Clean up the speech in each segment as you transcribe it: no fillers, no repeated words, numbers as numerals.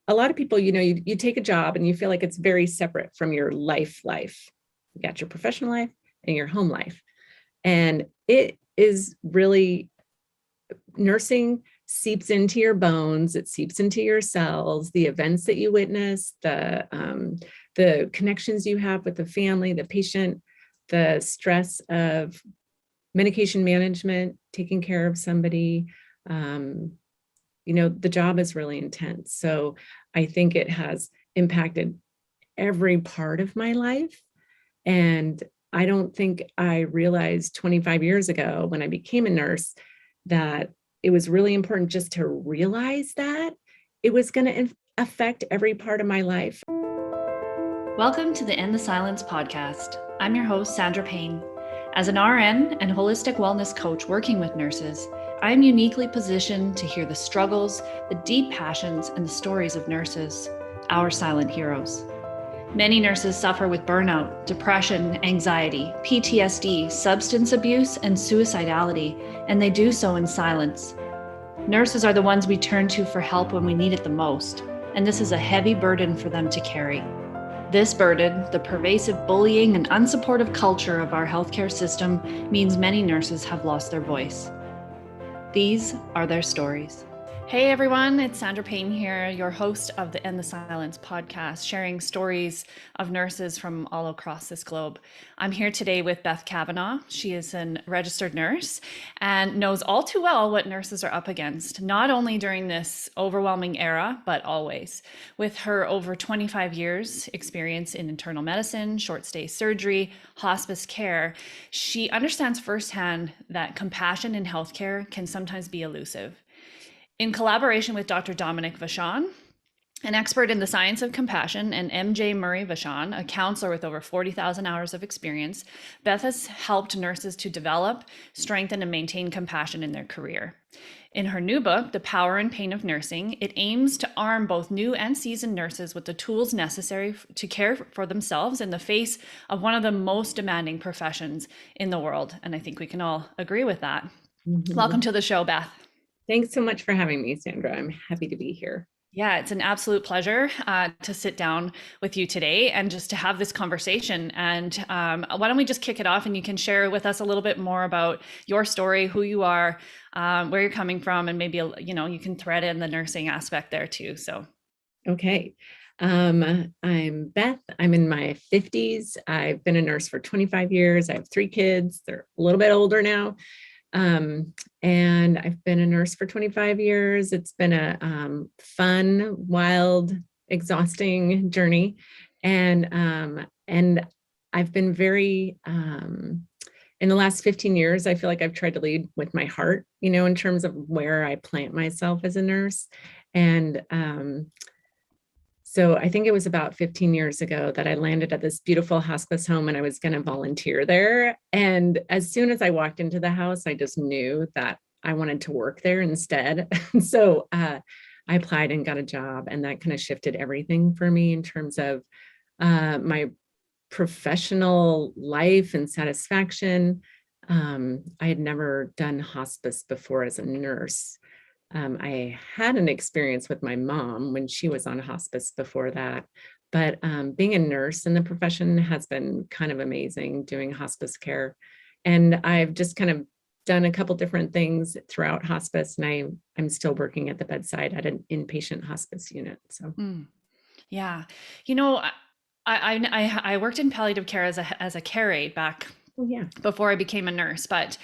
a lot of people, you take a job and you feel like it's very separate from your life. You got your professional life and your home life. And it is really, nursing seeps into your bones. It seeps into your cells, the events that you witness, the connections you have with the family, the patient, the stress of medication management, taking care of somebody. The job is really intense. So I think it has impacted every part of my life. And I don't think I realized 25 years ago when I became a nurse that it was really important just to realize that it was going to affect every part of my life. Welcome to the End the Silence podcast. I'm your host, Sandra Payne. As an RN and holistic wellness coach working with nurses, I am uniquely positioned to hear the struggles, the deep passions, and the stories of nurses, our silent heroes. Many nurses suffer with burnout, depression, anxiety, PTSD, substance abuse, and suicidality, and they do so in silence. Nurses are the ones we turn to for help when we need it the most, and this is a heavy burden for them to carry. This burden, the pervasive bullying and unsupportive culture of our healthcare system, means many nurses have lost their voice. These are their stories. Hey everyone, it's Sandra Payne here, your host of the End the Silence podcast, sharing stories of nurses from all across this globe. I'm here today with Beth Cavenaugh. She is a registered nurse and knows all too well what nurses are up against, not only during this overwhelming era, but always. With her over 25 years experience in internal medicine, short stay surgery, hospice care, she understands firsthand that compassion in healthcare can sometimes be elusive. In collaboration with Dr. Dominic Vachon, an expert in the science of compassion, and MJ Murray Vachon, a counselor with over 40,000 hours of experience, Beth has helped nurses to develop, strengthen, and maintain compassion in their career. In her new book, The Power and Pain of Nursing, it aims to arm both new and seasoned nurses with the tools necessary to care for themselves in the face of one of the most demanding professions in the world. And I think we can all agree with that. Mm-hmm. Welcome to the show, Beth. Thanks so much for having me, Sandra. I'm happy to be here. Yeah, it's an absolute pleasure to sit down with you today and just to have this conversation. And why don't we just kick it off and you can share with us a little bit more about your story, who you are, where you're coming from, and maybe, you can thread in the nursing aspect there too. So. Okay. I'm Beth. I'm in my 50s. I've been a nurse for 25 years. I have 3 kids. They're a little bit older now. And I've been a nurse for 25 years. It's been a fun, wild, exhausting journey. And I've been very, in the last 15 years, I feel like I've tried to lead with my heart, in terms of where I plant myself as a nurse. And so I think it was about 15 years ago that I landed at this beautiful hospice home and I was going to volunteer there. And as soon as I walked into the house, I just knew that I wanted to work there instead. So I applied and got a job, and that kind of shifted everything for me in terms of my professional life and satisfaction. I had never done hospice before as a nurse. I had an experience with my mom when she was on hospice before that, but being a nurse in the profession has been kind of amazing, doing hospice care. And I've just kind of done a couple different things throughout hospice, and I'm still working at the bedside at an inpatient hospice unit. So, yeah, I worked in palliative care as a care aide back. Oh, yeah. Before I became a nurse, but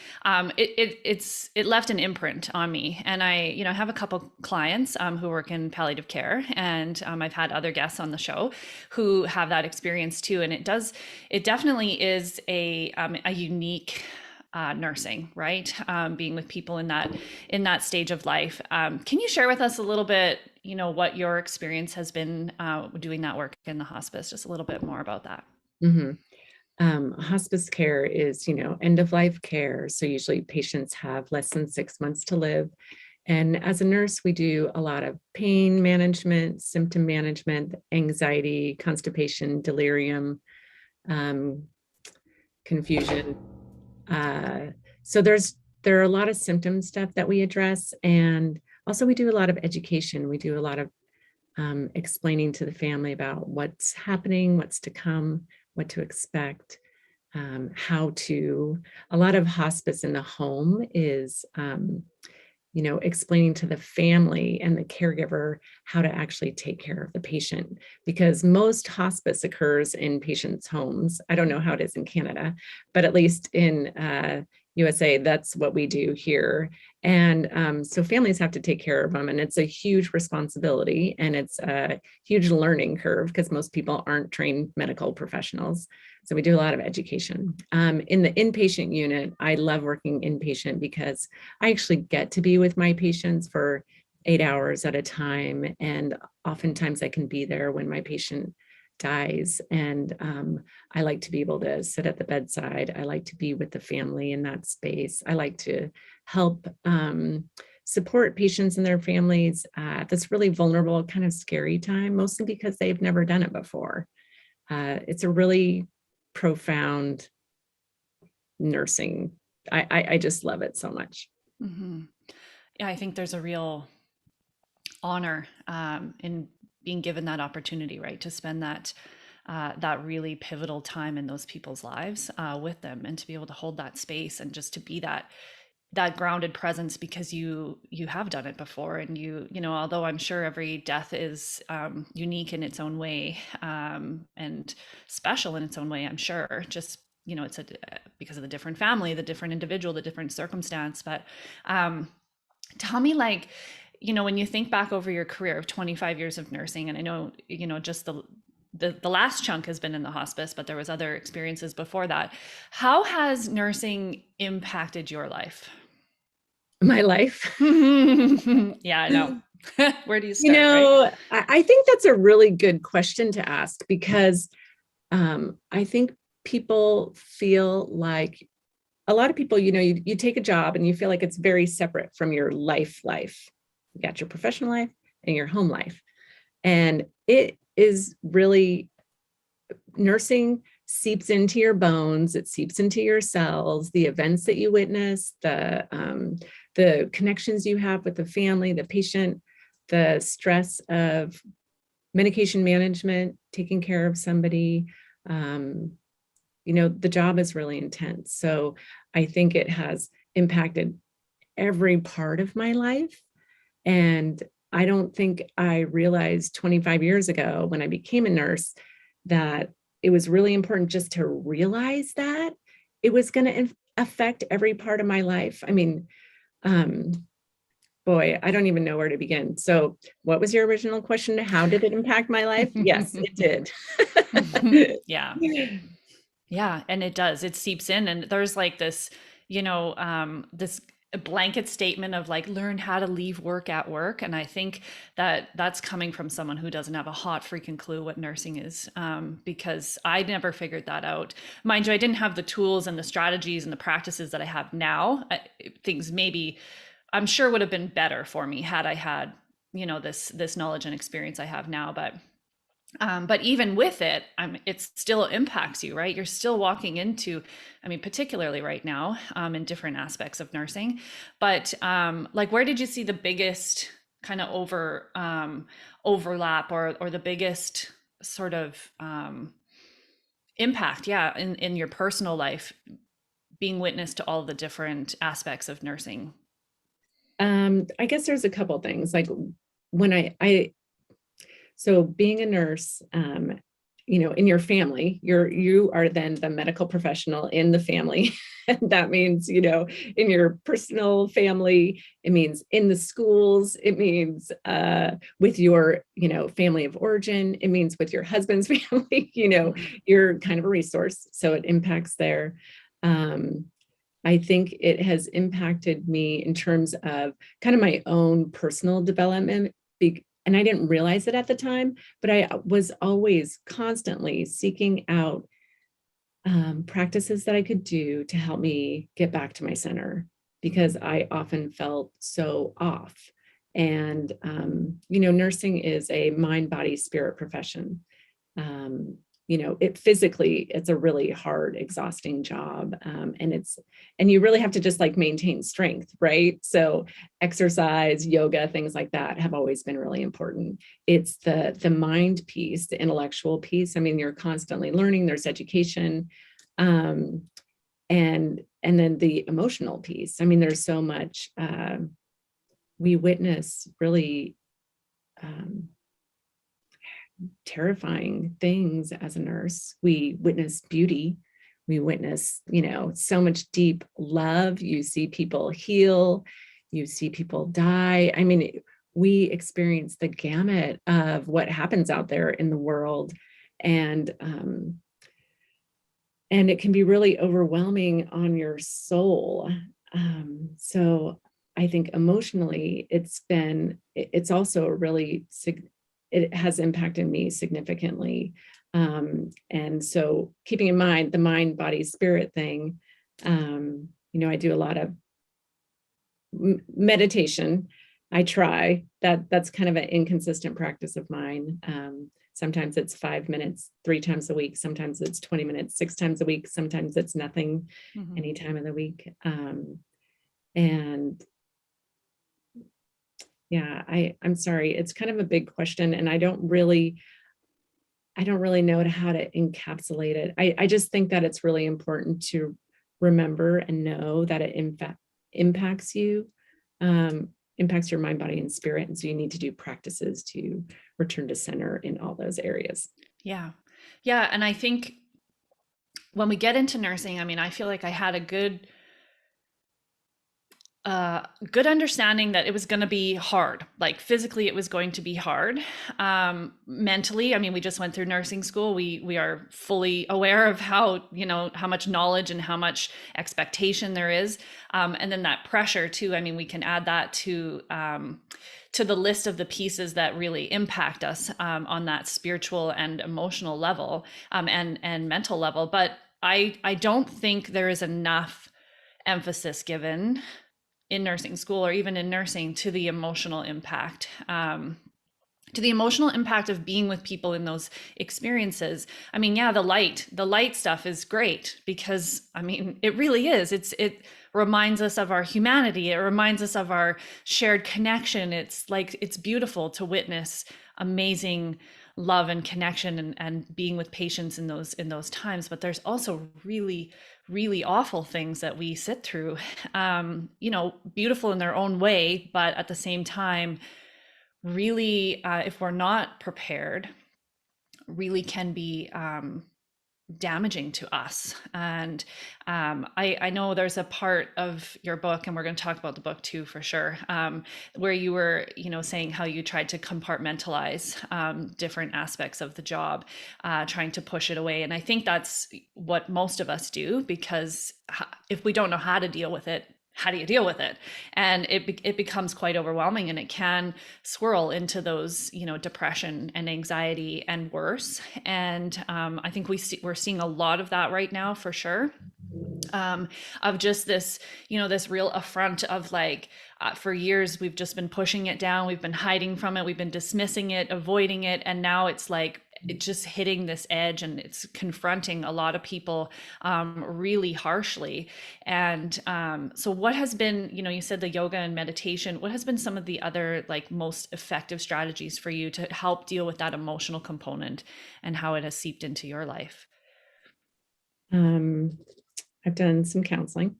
it left an imprint on me. And I have a couple clients who work in palliative care, and I've had other guests on the show who have that experience too. And it definitely is a unique nursing, right? Being with people in that stage of life. Can you share with us a little bit, what your experience has been doing that work in the hospice? Just a little bit more about that. Mm-hmm. Hospice care is, end of life care. So usually patients have less than 6 months to live. And as a nurse, we do a lot of pain management, symptom management, anxiety, constipation, delirium, confusion. So there are a lot of symptom stuff that we address. And also we do a lot of education. We do a lot of explaining to the family about what's happening, what's to come, what to expect, a lot of hospice in the home is, explaining to the family and the caregiver how to actually take care of the patient, because most hospice occurs in patients' homes. I don't know how it is in Canada, but at least in USA, that's what we do here. And so families have to take care of them, and it's a huge responsibility, and it's a huge learning curve because most people aren't trained medical professionals. So we do a lot of education. In the inpatient unit, I love working inpatient because I actually get to be with my patients for 8 hours at a time. And oftentimes I can be there when my patient dies. And I like to be able to sit at the bedside. I like to be with the family in that space. I like to help support patients and their families at this really vulnerable, kind of scary time, mostly because they've never done it before. It's a really profound nursing. I just love it so much. Mm-hmm. Yeah, I think there's a real honor in being given that opportunity, right, to spend that really pivotal time in those people's lives with them, and to be able to hold that space and just to be that grounded presence, because you have done it before, and although I'm sure every death is unique in its own way, and special in its own way, I'm sure, just it's because of the different family, the different individual, the different circumstance. But tell me, like, when you think back over your career of 25 years of nursing, and I know just the last chunk has been in the hospice, but there was other experiences before that. How has nursing impacted your life? My life? Yeah, I know. Where do you start, right? I think that's a really good question to ask, because I think people feel like, a lot of people, you take a job and you feel like it's very separate from your life. You got your professional life and your home life. And it is really, nursing seeps into your bones, it seeps into your cells, the events that you witness, the connections you have with the family, the patient, the stress of medication management, taking care of somebody. The job is really intense. So I think it has impacted every part of my life. And I don't think I realized 25 years ago when I became a nurse that it was really important just to realize that it was going to affect every part of my life. I mean, boy, I don't even know where to begin. So what was your original question? How did it impact my life? Yes, it did. Yeah. Yeah, and it does. It seeps in, and there's like this, this blanket statement of like, learn how to leave work at work. And I think that that's coming from someone who doesn't have a hot freaking clue what nursing is, because I never figured that out. Mind you, I didn't have the tools and the strategies and the practices that I have now. Things maybe, I'm sure, would have been better for me had I had, this knowledge and experience I have now. But even with it, it still impacts you, right? You're still walking into, particularly right now, in different aspects of nursing. But like, where did you see the biggest kind of overlap, or the biggest sort of impact, yeah, in your personal life, being witness to all the different aspects of nursing? I guess there's a couple things. Like, when so being a nurse, in your family, you are then the medical professional in the family. And that means, in your personal family, it means in the schools, it means with your, family of origin, it means with your husband's family, you're kind of a resource. So it impacts there. I think it has impacted me in terms of kind of my own personal development. And I didn't realize it at the time, but I was always constantly seeking out practices that I could do to help me get back to my center, because I often felt so off. And, nursing is a mind, body, spirit profession. it physically, it's a really hard, exhausting job. And you really have to just like maintain strength, right? So exercise, yoga, things like that have always been really important. It's the mind piece, the intellectual piece. I mean, you're constantly learning, there's education. And then the emotional piece. I mean, there's so much, we witness really terrifying things as a nurse. We witness beauty. We witness, so much deep love. You see people heal. You see people die. I mean, we experience the gamut of what happens out there in the world. And it can be really overwhelming on your soul. So I think emotionally, it's also really, it has impacted me significantly. And so keeping in mind the mind, body, spirit thing, I do a lot of meditation. I try that's kind of an inconsistent practice of mine. Sometimes it's 5 minutes, 3 times a week. Sometimes it's 20 minutes, 6 times a week. Sometimes it's nothing any time of the week. And yeah, I'm sorry. It's kind of a big question, and I don't really know how to encapsulate it. I just think that it's really important to remember and know that it in fact impacts you, impacts your mind, body, and spirit. And so you need to do practices to return to center in all those areas. Yeah. Yeah. And I think when we get into nursing, I mean, I feel like I had a good understanding that it was going to be hard. Like physically, it was going to be hard. Mentally, I mean, we just went through nursing school. We are fully aware of how much knowledge and how much expectation there is, and then that pressure too. I mean, we can add that to the list of the pieces that really impact us on that spiritual and emotional level, and mental level. But I don't think there is enough emphasis given in nursing school or even in nursing to the emotional impact, of being with people in those experiences. I mean, yeah, the light stuff is great because, I mean, it really is. It reminds us of our humanity. It reminds us of our shared connection. It's like, it's beautiful to witness amazing love and connection and being with patients in those times. But there's also really, really awful things that we sit through, beautiful in their own way, but at the same time, really, if we're not prepared, really can be damaging to us. And I know there's a part of your book, and we're going to talk about the book too, for sure, where you were, saying how you tried to compartmentalize different aspects of the job, trying to push it away. And I think that's what most of us do, because if we don't know how to deal with it, how do you deal with it? And it becomes quite overwhelming, and it can swirl into those, depression and anxiety and worse. And I think we're seeing a lot of that right now, for sure. Of just this, this real affront of like, for years, we've just been pushing it down. We've been hiding from it. We've been dismissing it, avoiding it. And now it's like, it's just hitting this edge, and it's confronting a lot of people really harshly. And so what has been, you said the yoga and meditation, what has been some of the other like most effective strategies for you to help deal with that emotional component and how it has seeped into your life? I've done some counseling.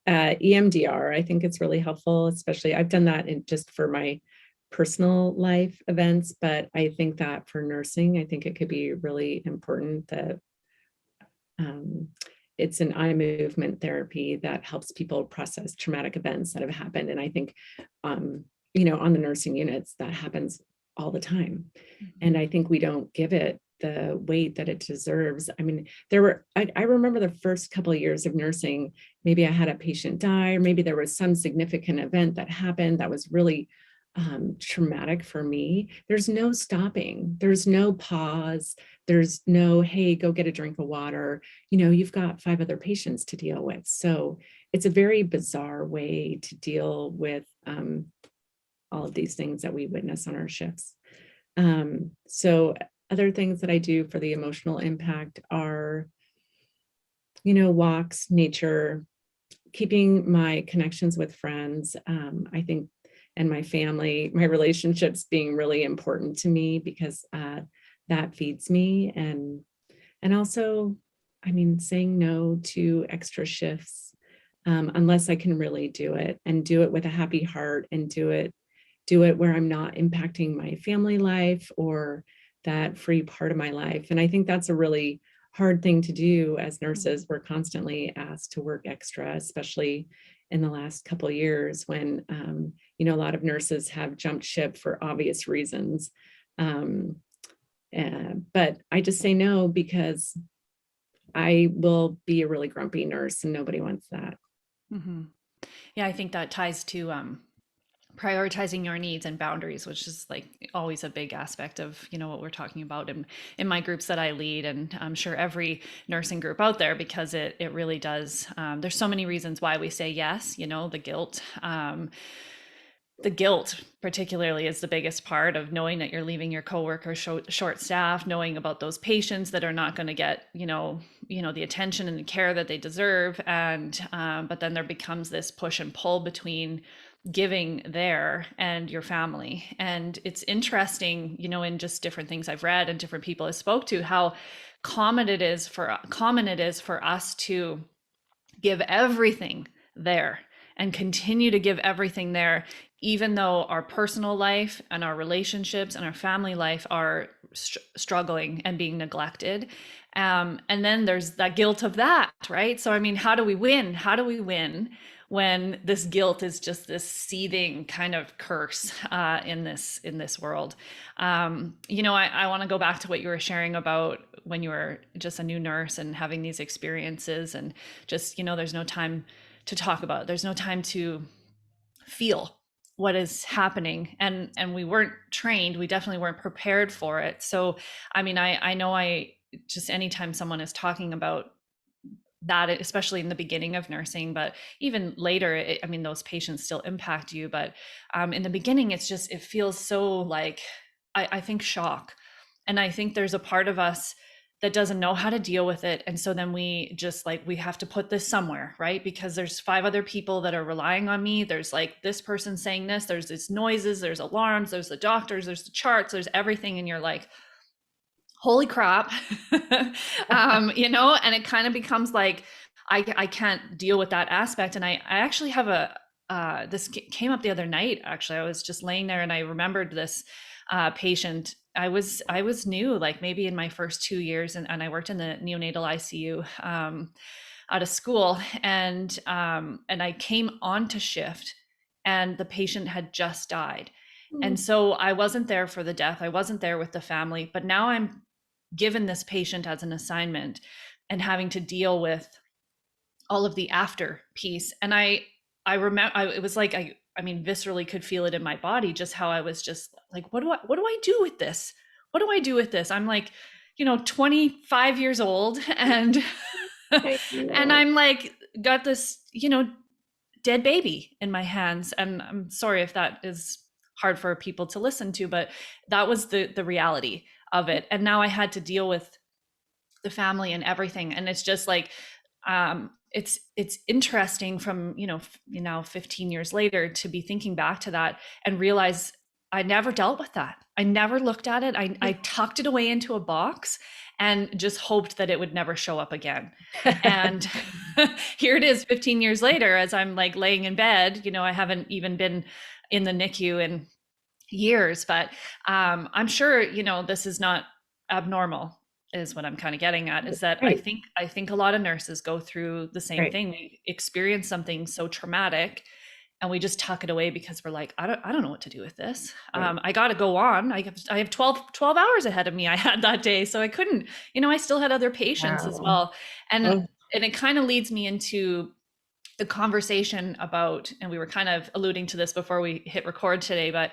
EMDR, I think it's really helpful, especially I've done that just for my personal life events, but I think that for nursing, I think it could be really important that it's an eye movement therapy that helps people process traumatic events that have happened. And I think, on the nursing units, that happens all the time. And I think we don't give it the weight that it deserves. I mean, I remember the first couple of years of nursing, maybe I had a patient die, or maybe there was some significant event that happened that was really traumatic for me. There's no stopping. There's no pause. There's no, hey, go get a drink of water. You've got 5 other patients to deal with. So it's a very bizarre way to deal with all of these things that we witness on our shifts. So other things that I do for the emotional impact are, walks, nature, keeping my connections with friends. I think, and my family, my relationships being really important to me because that feeds me. And also, saying no to extra shifts, unless I can really do it, and do it with a happy heart, and do it where I'm not impacting my family life or that free part of my life. And I think that's a really hard thing to do as nurses. We're constantly asked to work extra, especially in the last couple of years when, a lot of nurses have jumped ship for obvious reasons. But I just say no because I will be a really grumpy nurse and nobody wants that. Mm-hmm. Yeah, I think that ties to prioritizing your needs and boundaries, which is like always a big aspect of what we're talking about in my groups that I lead, and I'm sure every nursing group out there, because it really does. There's so many reasons why we say yes. The guilt particularly is the biggest part of knowing that you're leaving your coworkers short staffed, knowing about those patients that are not going to get the attention and the care that they deserve, and but then there becomes this push and pull between giving there and your family. And it's interesting, in just different things I've read and different people I spoke to, how common it is for us to give everything there and continue to give everything there, even though our personal life and our relationships and our family life are struggling and being neglected. And then there's that guilt of that, right? So, how do we win? How do we win when this guilt is just this seething kind of curse in this world? I want to go back to what you were sharing about when you were just a new nurse and having these experiences, and just, there's no time to talk about it. There's no time to feel what is happening, and we weren't trained. We definitely weren't prepared for it. So I know, I just, anytime someone is talking about that, especially in the beginning of nursing, but even later, those patients still impact you, but in the beginning, it feels so like, I think, shock. And I think there's a part of us that doesn't know how to deal with it. And so then we just we have to put this somewhere, right? Because there's 5 other people that are relying on me. There's this person saying this, there's these noises, there's alarms, there's the doctors, there's the charts, there's everything. And you're like, holy crap. And it kind of becomes like, I can't deal with that aspect. And I actually have this came up the other night. Actually, I was just laying there and I remembered this patient. I was new, like maybe in my first 2 years, and I worked in the neonatal ICU out of school, and I came onto shift, and the patient had just died. And so I wasn't there for the death. I wasn't there with the family, but now I'm given this patient as an assignment and having to deal with all of the after piece. And I remember, it was like, I viscerally could feel it in my body, just how I was just like, what do I do with this? What do I do with this? I'm like, 25 years old, and and I'm like, got this, dead baby in my hands. And I'm sorry if that is hard for people to listen to, but that was the reality of it. And now I had to deal with the family and everything. And it's just like, it's interesting from, 15 years later to be thinking back to that and realize I never dealt with that. I never looked at it. I tucked it away into a box and just hoped that it would never show up again. And here it is 15 years later, as I'm like laying in bed, I haven't even been in the NICU in years, but I'm sure, this is not abnormal, is what I'm kind of getting at, is that Right. I think a lot of nurses go through the same Right. thing. We experience something so traumatic and we just tuck it away because we're like, I don't know what to do with this. Right. I got to go on. I have 12 hours ahead of me. I had that day. So I couldn't, I still had other patients as Wow. well. And, Oh, and it kind of leads me into the conversation about, and we were kind of alluding to this before we hit record today, but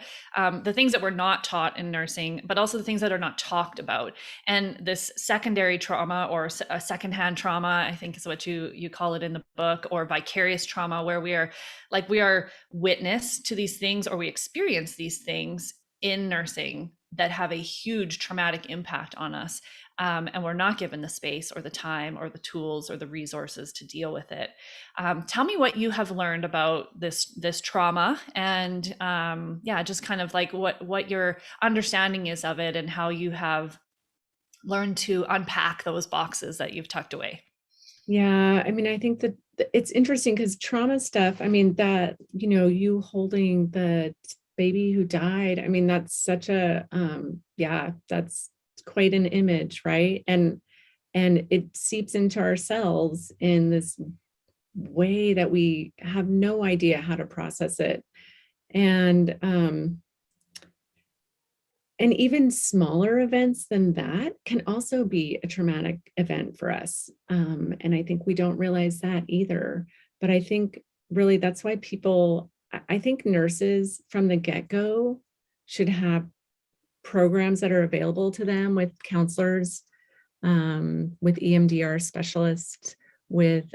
the things that we're not taught in nursing, but also the things that are not talked about. And this secondary trauma, or a secondhand trauma, I think is what you call it in the book, or vicarious trauma, where we are witness to these things, or we experience these things in nursing, that have a huge traumatic impact on us, and we're not given the space or the time or the tools or the resources to deal with it. Tell me what you have learned about this trauma, and just kind of like what your understanding is of it and how you have learned to unpack those boxes that you've tucked away. Yeah, I mean, I think that it's interesting because trauma stuff, I mean, that, you holding the baby who died, I mean, that's such a, that's quite an image, right? And it seeps into ourselves in this way that we have no idea how to process it. And even smaller events than that can also be a traumatic event for us. And I think we don't realize that either. But I think really that's why I think nurses from the get-go should have programs that are available to them with counselors, with EMDR specialists, with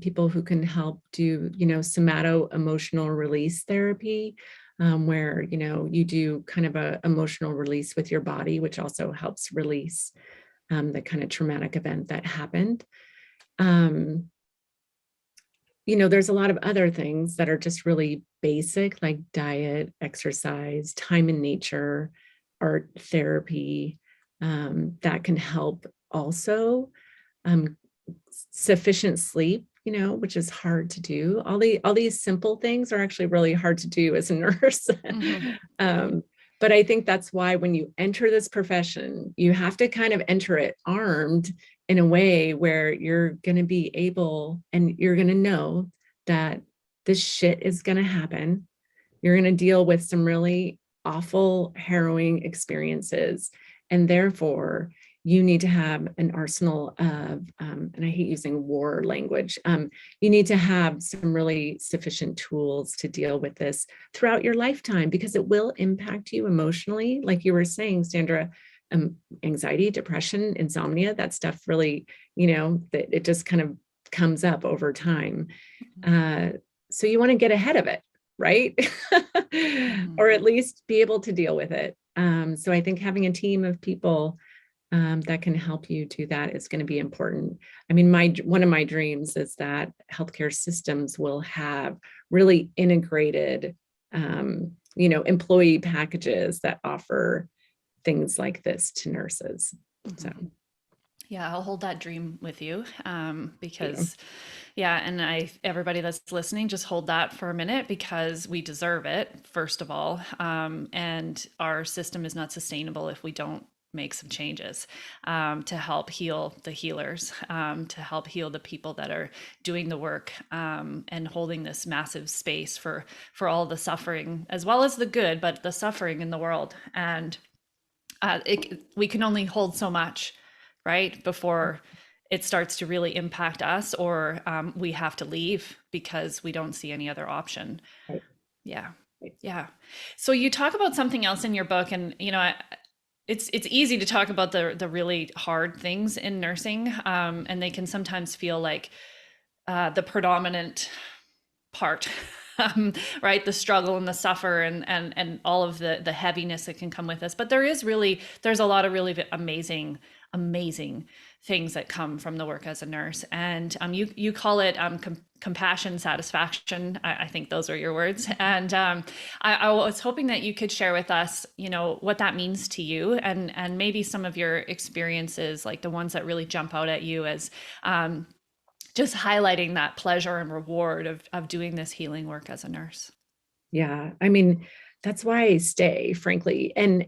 people who can help do, somato-emotional release therapy, where, you do kind of a emotional release with your body, which also helps release the kind of traumatic event that happened. There's a lot of other things that are just really basic, like diet, exercise, time in nature, art therapy, that can help also. Sufficient sleep, which is hard to do. All these simple things are actually really hard to do as a nurse. Mm-hmm. But I think that's why when you enter this profession, you have to kind of enter it armed in a way where you're going to be able, and you're going to know that this shit is going to happen. You're going to deal with some really awful, harrowing experiences. And therefore, you need to have an arsenal of, and I hate using war language, you need to have some really sufficient tools to deal with this throughout your lifetime, because it will impact you emotionally. Like you were saying, Sandra, anxiety, depression, insomnia, that stuff really, that it just kind of comes up over time. So you want to get ahead of it, right? Or at least be able to deal with it. So I think having a team of people that can help you do that is going to be important. I mean, one of my dreams is that healthcare systems will have really integrated, employee packages that offer things like this to nurses. So. Yeah, I'll hold that dream with you, because and everybody that's listening, just hold that for a minute, because we deserve it, first of all. And our system is not sustainable if we don't make some changes to help heal the healers, to help heal the people that are doing the work, and holding this massive space for all the suffering as well as the good, but the suffering in the world. And we can only hold so much, right, before it starts to really impact us, or we have to leave because we don't see any other option. Right. Yeah. So you talk about something else in your book, and it's easy to talk about the really hard things in nursing, and they can sometimes feel like the predominant part. Right, the struggle and the suffer and all of the heaviness that can come with us. But there's a lot of really amazing things that come from the work as a nurse. And you call it compassion satisfaction. I think those are your words. And I was hoping that you could share with us, what that means to you, and maybe some of your experiences, like the ones that really jump out at you as just highlighting that pleasure and reward of doing this healing work as a nurse. Yeah, I mean, that's why I stay, frankly. And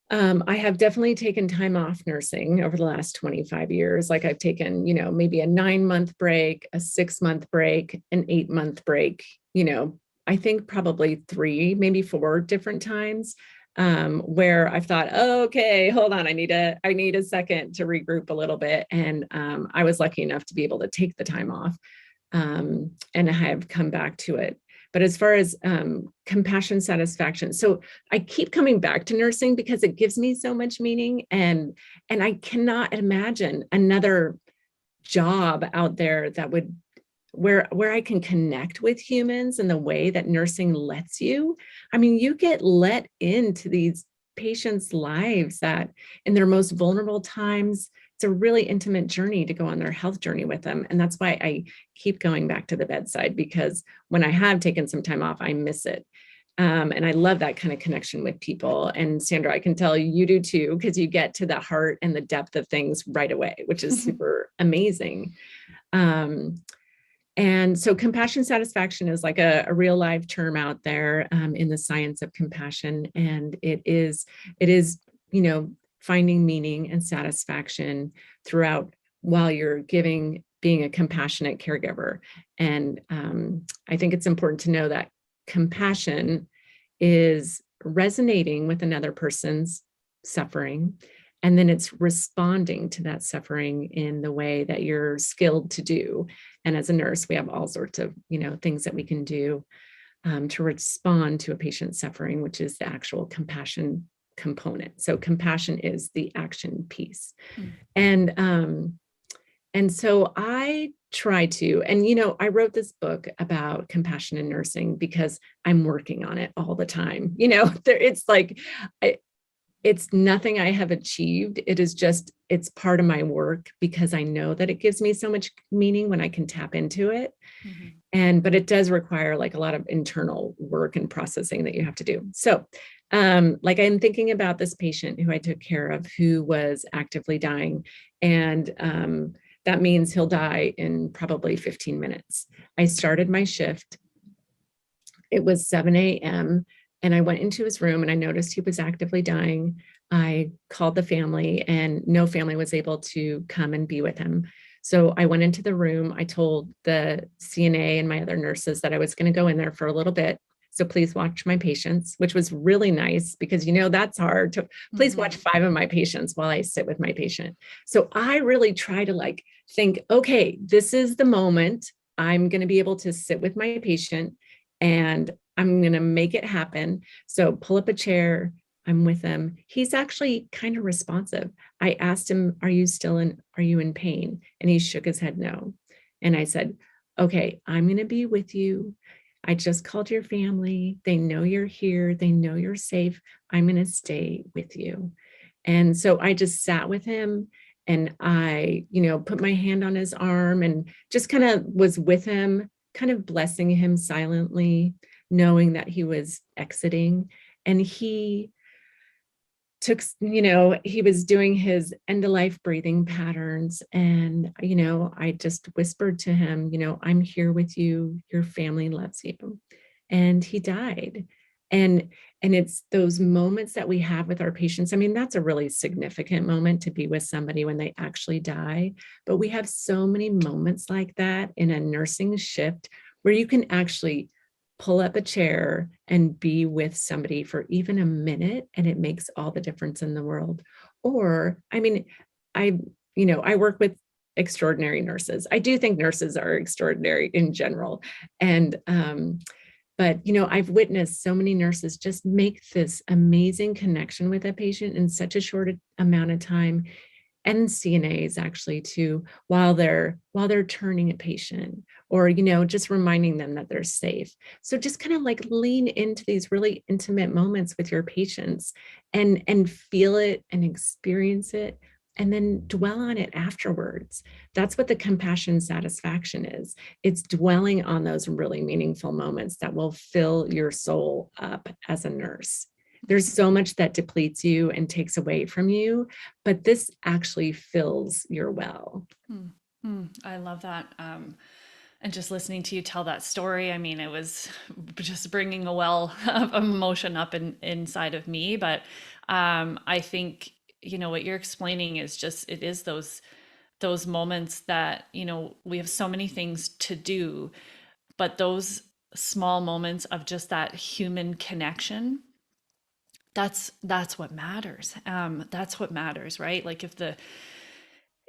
I have definitely taken time off nursing over the last 25 years. Like I've taken, maybe a 9-month break, a 6-month break, an 8-month break, I think probably 3, maybe 4 different times. Where I've thought, oh, okay, hold on, I need a second to regroup a little bit. And I was lucky enough to be able to take the time off, and I have come back to it. But as far as compassion satisfaction, so I keep coming back to nursing because it gives me so much meaning, and I cannot imagine another job out there that would where I can connect with humans in the way that nursing lets you. I mean, you get let into these patients' lives that in their most vulnerable times, it's a really intimate journey to go on their health journey with them. And that's why I keep going back to the bedside, because when I have taken some time off, I miss it. And I love that kind of connection with people. And Sandra, I can tell you do too, because you get to the heart and the depth of things right away, which is super amazing. And so compassion satisfaction is like a real live term out there in the science of compassion. And it is, finding meaning and satisfaction throughout while you're being a compassionate caregiver. And I think it's important to know that compassion is resonating with another person's suffering. And then it's responding to that suffering in the way that you're skilled to do. And as a nurse, we have all sorts of, things that we can do to respond to a patient's suffering, which is the actual compassion component. So compassion is the action piece. And so I try to, and I wrote this book about compassion in nursing because I'm working on it all the time. It's like, it's nothing I have achieved. It is just, it's part of my work because I know that it gives me so much meaning when I can tap into it. But it does require like a lot of internal work and processing that you have to do. So like I'm thinking about this patient who I took care of who was actively dying. And that means he'll die in probably 15 minutes. I started my shift. It was 7 a.m. and I went into his room and I noticed he was actively dying. I called the family and no family was able to come and be with him. So I went into the room. I told the CNA and my other nurses that I was going to go in there for a little bit. So please watch my patients, which was really nice because, that's hard to please watch 5 of my patients while I sit with my patient. So I really try to think, okay, this is the moment I'm going to be able to sit with my patient and I'm going to make it happen. So pull up a chair. I'm with him. He's actually kind of responsive. I asked him, are you in pain? And he shook his head no. And I said, okay, I'm going to be with you. I just called your family. They know you're here. They know you're safe. I'm going to stay with you. And so I just sat with him and I, put my hand on his arm and just kind of was with him, kind of blessing him silently, knowing that he was exiting. And he took, he was doing his end of life breathing patterns. And, I just whispered to him, I'm here with you. Your family loves you. And he died. And it's those moments that we have with our patients. I mean, that's a really significant moment to be with somebody when they actually die. But we have so many moments like that in a nursing shift where you can actually pull up a chair and be with somebody for even a minute, and it makes all the difference in the world. Or, I mean, I work with extraordinary nurses. I do think nurses are extraordinary in general. And, but, I've witnessed so many nurses just make this amazing connection with a patient in such a short amount of time. And CNAs actually too, while they're turning a patient or, just reminding them that they're safe. So just kind of lean into these really intimate moments with your patients and feel it and experience it and then dwell on it afterwards. That's what the compassion satisfaction is. It's dwelling on those really meaningful moments that will fill your soul up as a nurse. There's so much that depletes you and takes away from you, but this actually fills your well. I love that. And just listening to you tell that story, I mean, it was just bringing a well of emotion up inside of me. But I think, what you're explaining is just, it is those moments that, we have so many things to do, but those small moments of just that human connection, that's what matters. That's what matters, right?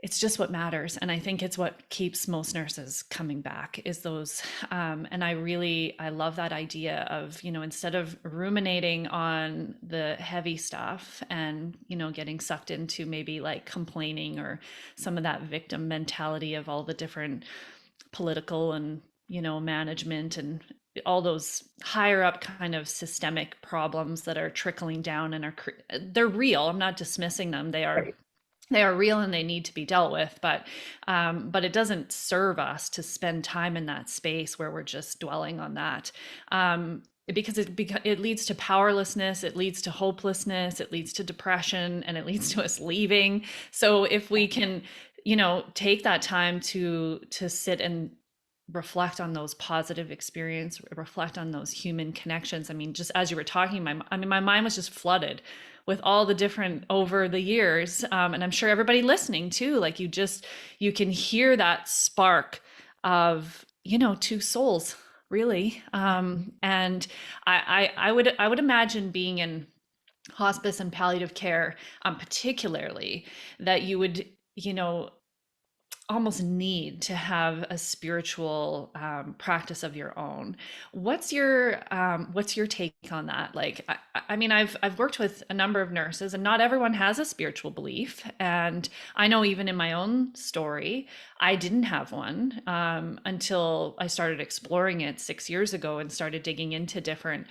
It's just what matters. And I think it's what keeps most nurses coming back is those. And I love that idea of, instead of ruminating on the heavy stuff and, getting sucked into maybe complaining or some of that victim mentality of all the different political and, management and all those higher up kind of systemic problems that are trickling down and they're real. I'm not dismissing them. They are real and they need to be dealt with, but it doesn't serve us to spend time in that space where we're just dwelling on that. Because it leads to powerlessness, it leads to hopelessness, it leads to depression, and it leads to us leaving. So if we can, take that time to sit and reflect on those positive experience, reflect on those human connections. I mean, just as you were talking, my mind was just flooded with all the different over the years. And I'm sure everybody listening too, like you can hear that spark of, two souls really. And I would imagine being in hospice and palliative care, particularly, that you would, almost need to have a spiritual practice of your own. What's your take on that? Like, I mean, I've worked with a number of nurses, and not everyone has a spiritual belief. And I know even in my own story, I didn't have one until I started exploring it 6 years ago and started digging into different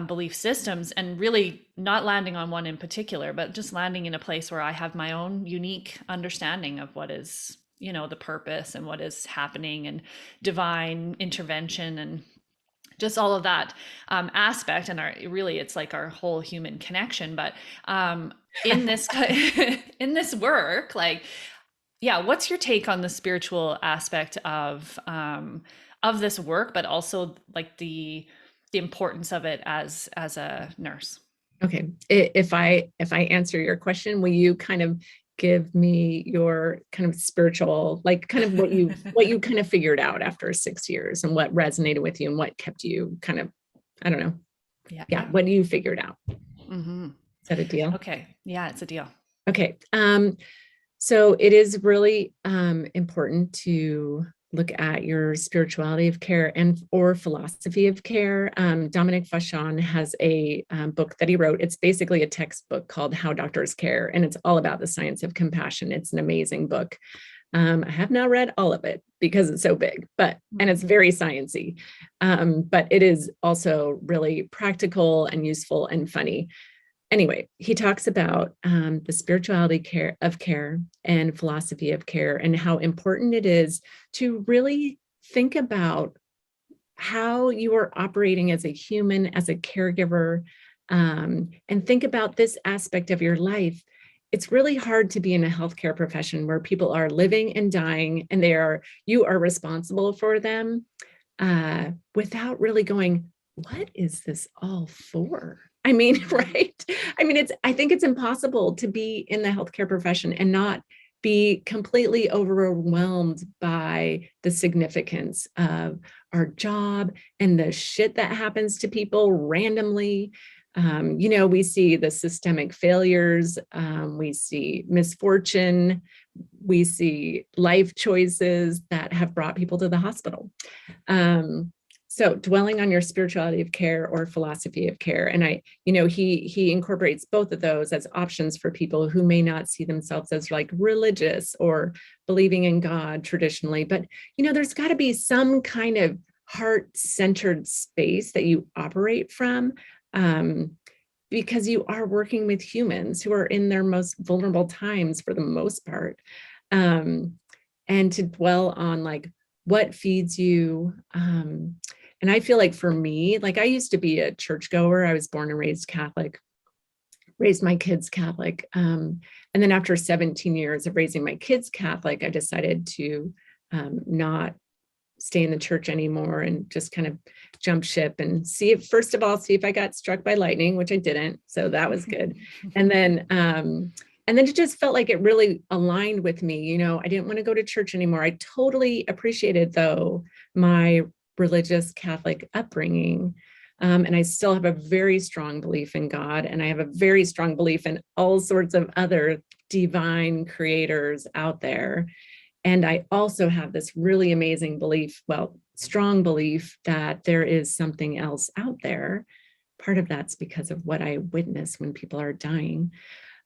belief systems, and really not landing on one in particular, but just landing in a place where I have my own unique understanding of what is, the purpose and what is happening, and divine intervention, and just all of that aspect. And it's like our whole human connection. But in this in this work, like, yeah, what's your take on the spiritual aspect of this work, but also like the importance of it as a nurse? Okay. If I answer your question, will you kind of give me your kind of spiritual, like kind of what you kind of figured out after 6 years, and what resonated with you and what kept you kind of, I don't know. Yeah. What you figured out? Mm-hmm. Is that a deal? Okay. Yeah, it's a deal. Okay. So it is really important to look at your spirituality of care or philosophy of care. Dominic Vachon has a book that he wrote. It's basically a textbook called How Doctors Care, and it's all about the science of compassion. It's an amazing book. I have not read all of it because it's so big, and it's very sciencey, but it is also really practical and useful and funny. Anyway, he talks about the spirituality of care and philosophy of care, and how important it is to really think about how you are operating as a human, as a caregiver, and think about this aspect of your life. It's really hard to be in a healthcare profession where people are living and dying, and you are responsible for them, without really going, what is this all for? I mean, right? I mean, I think it's impossible to be in the healthcare profession and not be completely overwhelmed by the significance of our job and the shit that happens to people randomly. We see the systemic failures, we see misfortune, we see life choices that have brought people to the hospital. So dwelling on your spirituality of care or philosophy of care. And he incorporates both of those as options for people who may not see themselves as like religious or believing in God traditionally, but there's got to be some kind of heart-centered space that you operate from, because you are working with humans who are in their most vulnerable times for the most part. And to dwell on like what feeds you. And I feel like for me, like I used to be a churchgoer. I was born and raised Catholic, raised my kids Catholic. And then after 17 years of raising my kids Catholic, I decided to not stay in the church anymore and just kind of jump ship and see if I got struck by lightning, which I didn't. So that was good. And then it just felt like it really aligned with me. I didn't want to go to church anymore. I totally appreciated, though, my religious Catholic upbringing. And I still have a very strong belief in God. And I have a very strong belief in all sorts of other divine creators out there. And I also have this really amazing belief, strong belief that there is something else out there. Part of that's because of what I witness when people are dying.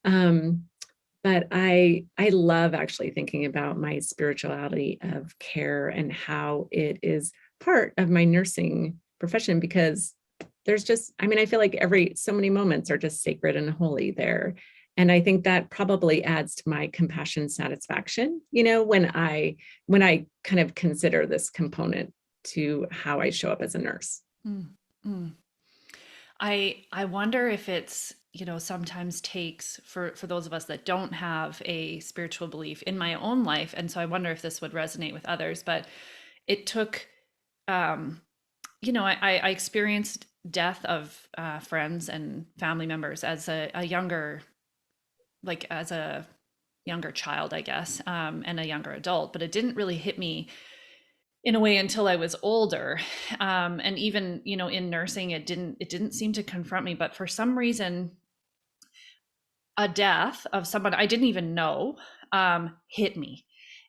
But I love actually thinking about my spirituality of care and how it is part of my nursing profession, because there's just, I feel like so many moments are just sacred and holy there. And I think that probably adds to my compassion satisfaction, when I kind of consider this component to how I show up as a nurse. Mm, mm. I wonder if it's, sometimes takes for those of us that don't have a spiritual belief in my own life. And so I wonder if this would resonate with others, but it took, um, I experienced death of friends and family members as a younger, like as a younger child, I guess, and a younger adult, but it didn't really hit me in a way until I was older. And even, in nursing, it didn't seem to confront me, but for some reason, a death of someone I didn't even know hit me.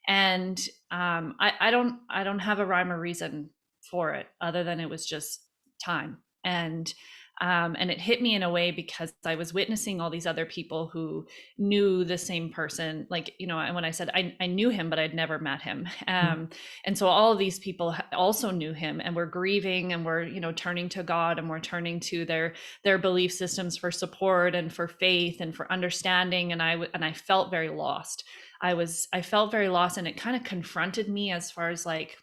And I don't have a rhyme or reason for it other than it was just time. And it hit me in a way because I was witnessing all these other people who knew the same person. Like, and when I said I knew him, but I'd never met him. And so all of these people also knew him and were grieving and were, turning to God, and were turning to their belief systems for support and for faith and for understanding. And I felt very lost. I felt very lost, and it kind of confronted me as far as like,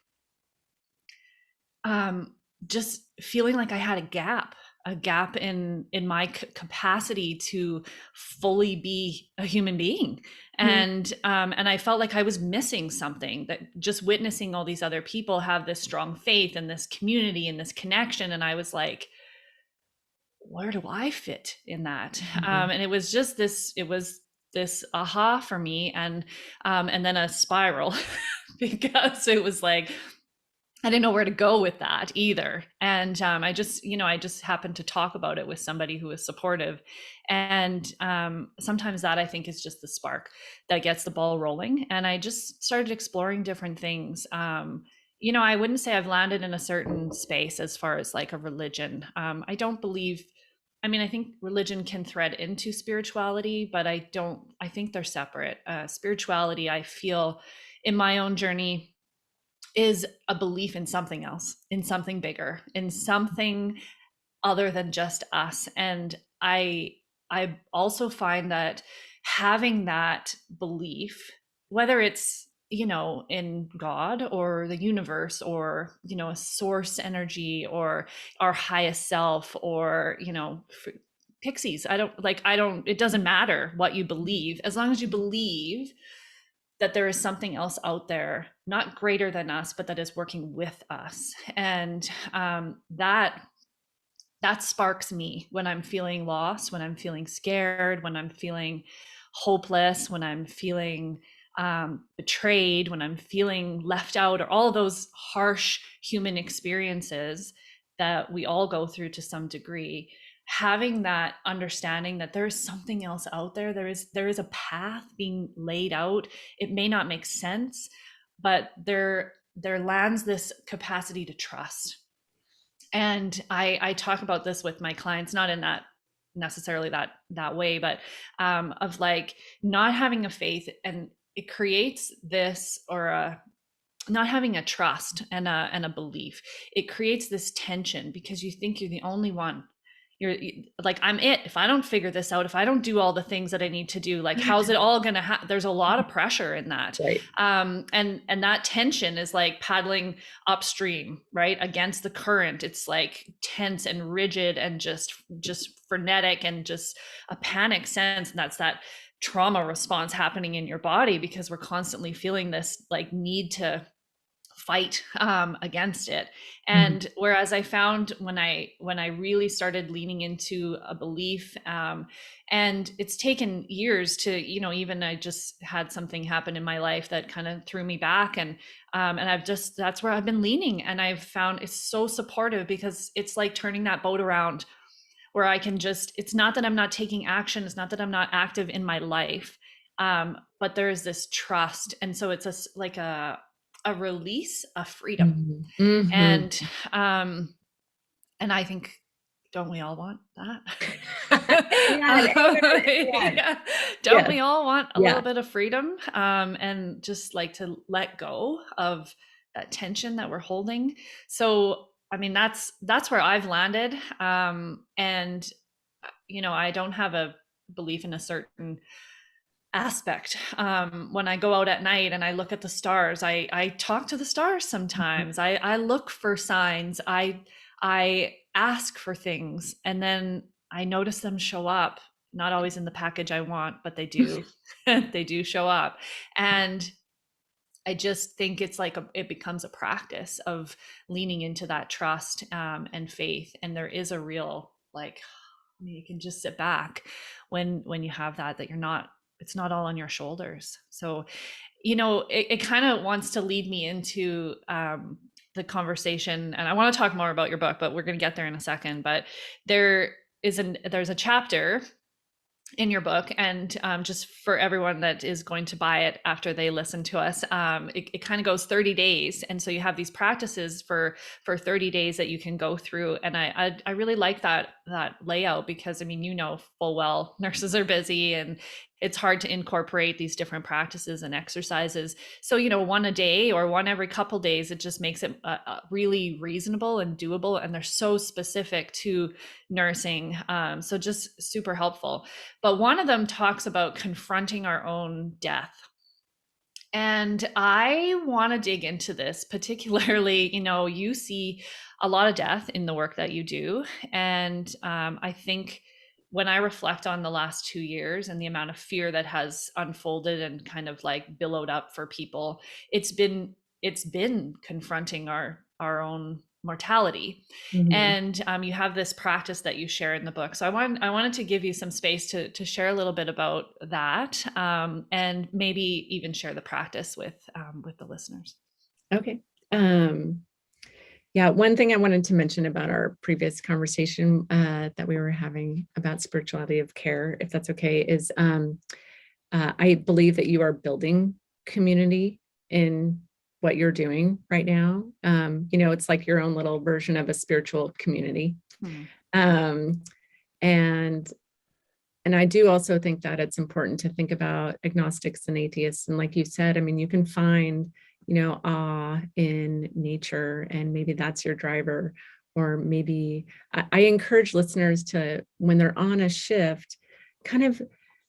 just feeling like I had a gap in my capacity to fully be a human being. And I felt like I was missing something, that just witnessing all these other people have this strong faith and this community and this connection. And I was like, where do I fit in that? And it was just this aha for me. And then a spiral because it was like, I didn't know where to go with that either. And I just happened to talk about it with somebody who was supportive. And sometimes that, I think, is just the spark that gets the ball rolling. And I just started exploring different things. I wouldn't say I've landed in a certain space as far as like a religion. I don't believe, I think religion can thread into spirituality, but I think they're separate. Spirituality, I feel in my own journey, is a belief in something else, in something bigger, in something other than just us. And I also find that having that belief, whether it's, in God or the universe, or, a source energy, or our highest self, or, pixies, it doesn't matter what you believe, as long as you believe that there is something else out there, not greater than us, but that is working with us. And that sparks me when I'm feeling lost, when I'm feeling scared, when I'm feeling hopeless, when I'm feeling betrayed, when I'm feeling left out, or all those harsh human experiences that we all go through to some degree. Having that understanding that there is something else out there, there is a path being laid out. It may not make sense, but there lands this capacity to trust. And I talk about this with my clients, not in that necessarily that way, but of like not having a faith, and it creates this, or not having a trust and a belief. It creates this tension because you think you're the only one. You're like, I'm it. If I don't figure this out, if I don't do all the things that I need to do, like, how's it all going to happen? There's a lot of pressure in that. Right. And that tension is like paddling upstream, right? Against the current. It's like tense and rigid and just frenetic, and just a panic sense. And that's that trauma response happening in your body, because we're constantly feeling this like need to fight against it. And whereas I found when I really started leaning into a belief, and it's taken years to, even I just had something happen in my life that kind of threw me back, and that's where I've been leaning. And I've found it's so supportive, because it's like turning that boat around, where I can just, it's not that I'm not taking action, it's not that I'm not active in my life, but there's this trust. And so it's like a release, a freedom. And I think, don't we all want that? Yeah. Don't we all want a little bit of freedom, and just like to let go of that tension that we're holding? So I mean, that's where I've landed. And I don't have a belief in a certain aspect. When I go out at night and I look at the stars, I talk to the stars sometimes. I look for signs. I ask for things, and then I notice them show up. Not always in the package I want, but they do. They do show up, and I just think it's like it becomes a practice of leaning into that trust and faith. And there is a real like, I mean, you can just sit back when you have that you're not, it's not all on your shoulders. So, it kind of wants to lead me into the conversation, and I want to talk more about your book, but we're going to get there in a second. But there's a chapter in your book, and just for everyone that is going to buy it after they listen to us, it kind of goes 30 days, and so you have these practices for 30 days that you can go through. And I really like that layout, because I mean, full well nurses are busy, and it's hard to incorporate these different practices and exercises. So one a day or one every couple days, it just makes it really reasonable and doable, and they're so specific to nursing, so just super helpful. But one of them talks about confronting our own death. And I want to dig into this, particularly, you see a lot of death in the work that you do. And I think when I reflect on the last 2 years and the amount of fear that has unfolded and kind of like billowed up for people, it's been confronting our own mortality. Mm-hmm. And you have this practice that you share in the book. So I wanted to give you some space to share a little bit about that, and maybe even share the practice with the listeners. Okay. Yeah, one thing I wanted to mention about our previous conversation that we were having about spirituality of care, if that's okay, is I believe that you are building community in what you're doing right now. It's like your own little version of a spiritual community. And I do also think that it's important to think about agnostics and atheists. And like you said, I mean, you can find, awe in nature, and maybe that's your driver. Or maybe I encourage listeners to, when they're on a shift, kind of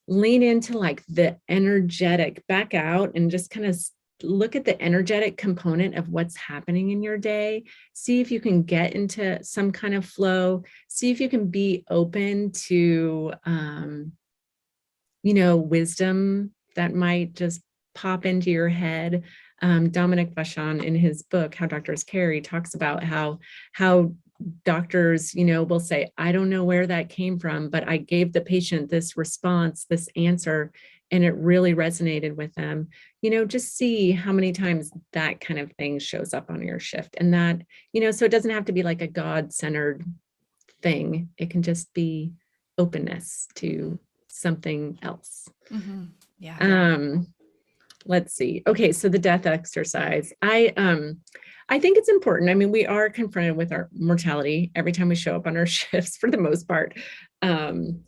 lean into like the energetic, back out and just kind of look at the energetic component of what's happening in your day. See if you can get into some kind of flow. See if you can be open to, wisdom that might just pop into your head. Dominic Vachon, in his book, How Doctors Care, he talks about how doctors, will say, I don't know where that came from, but I gave the patient this response, this answer, and it really resonated with them. Just see how many times that kind of thing shows up on your shift. And that, so it doesn't have to be like a God-centered thing. It can just be openness to something else. Mm-hmm. Yeah. Let's see. Okay, so the death exercise. I think it's important. I mean, we are confronted with our mortality every time we show up on our shifts, for the most part. And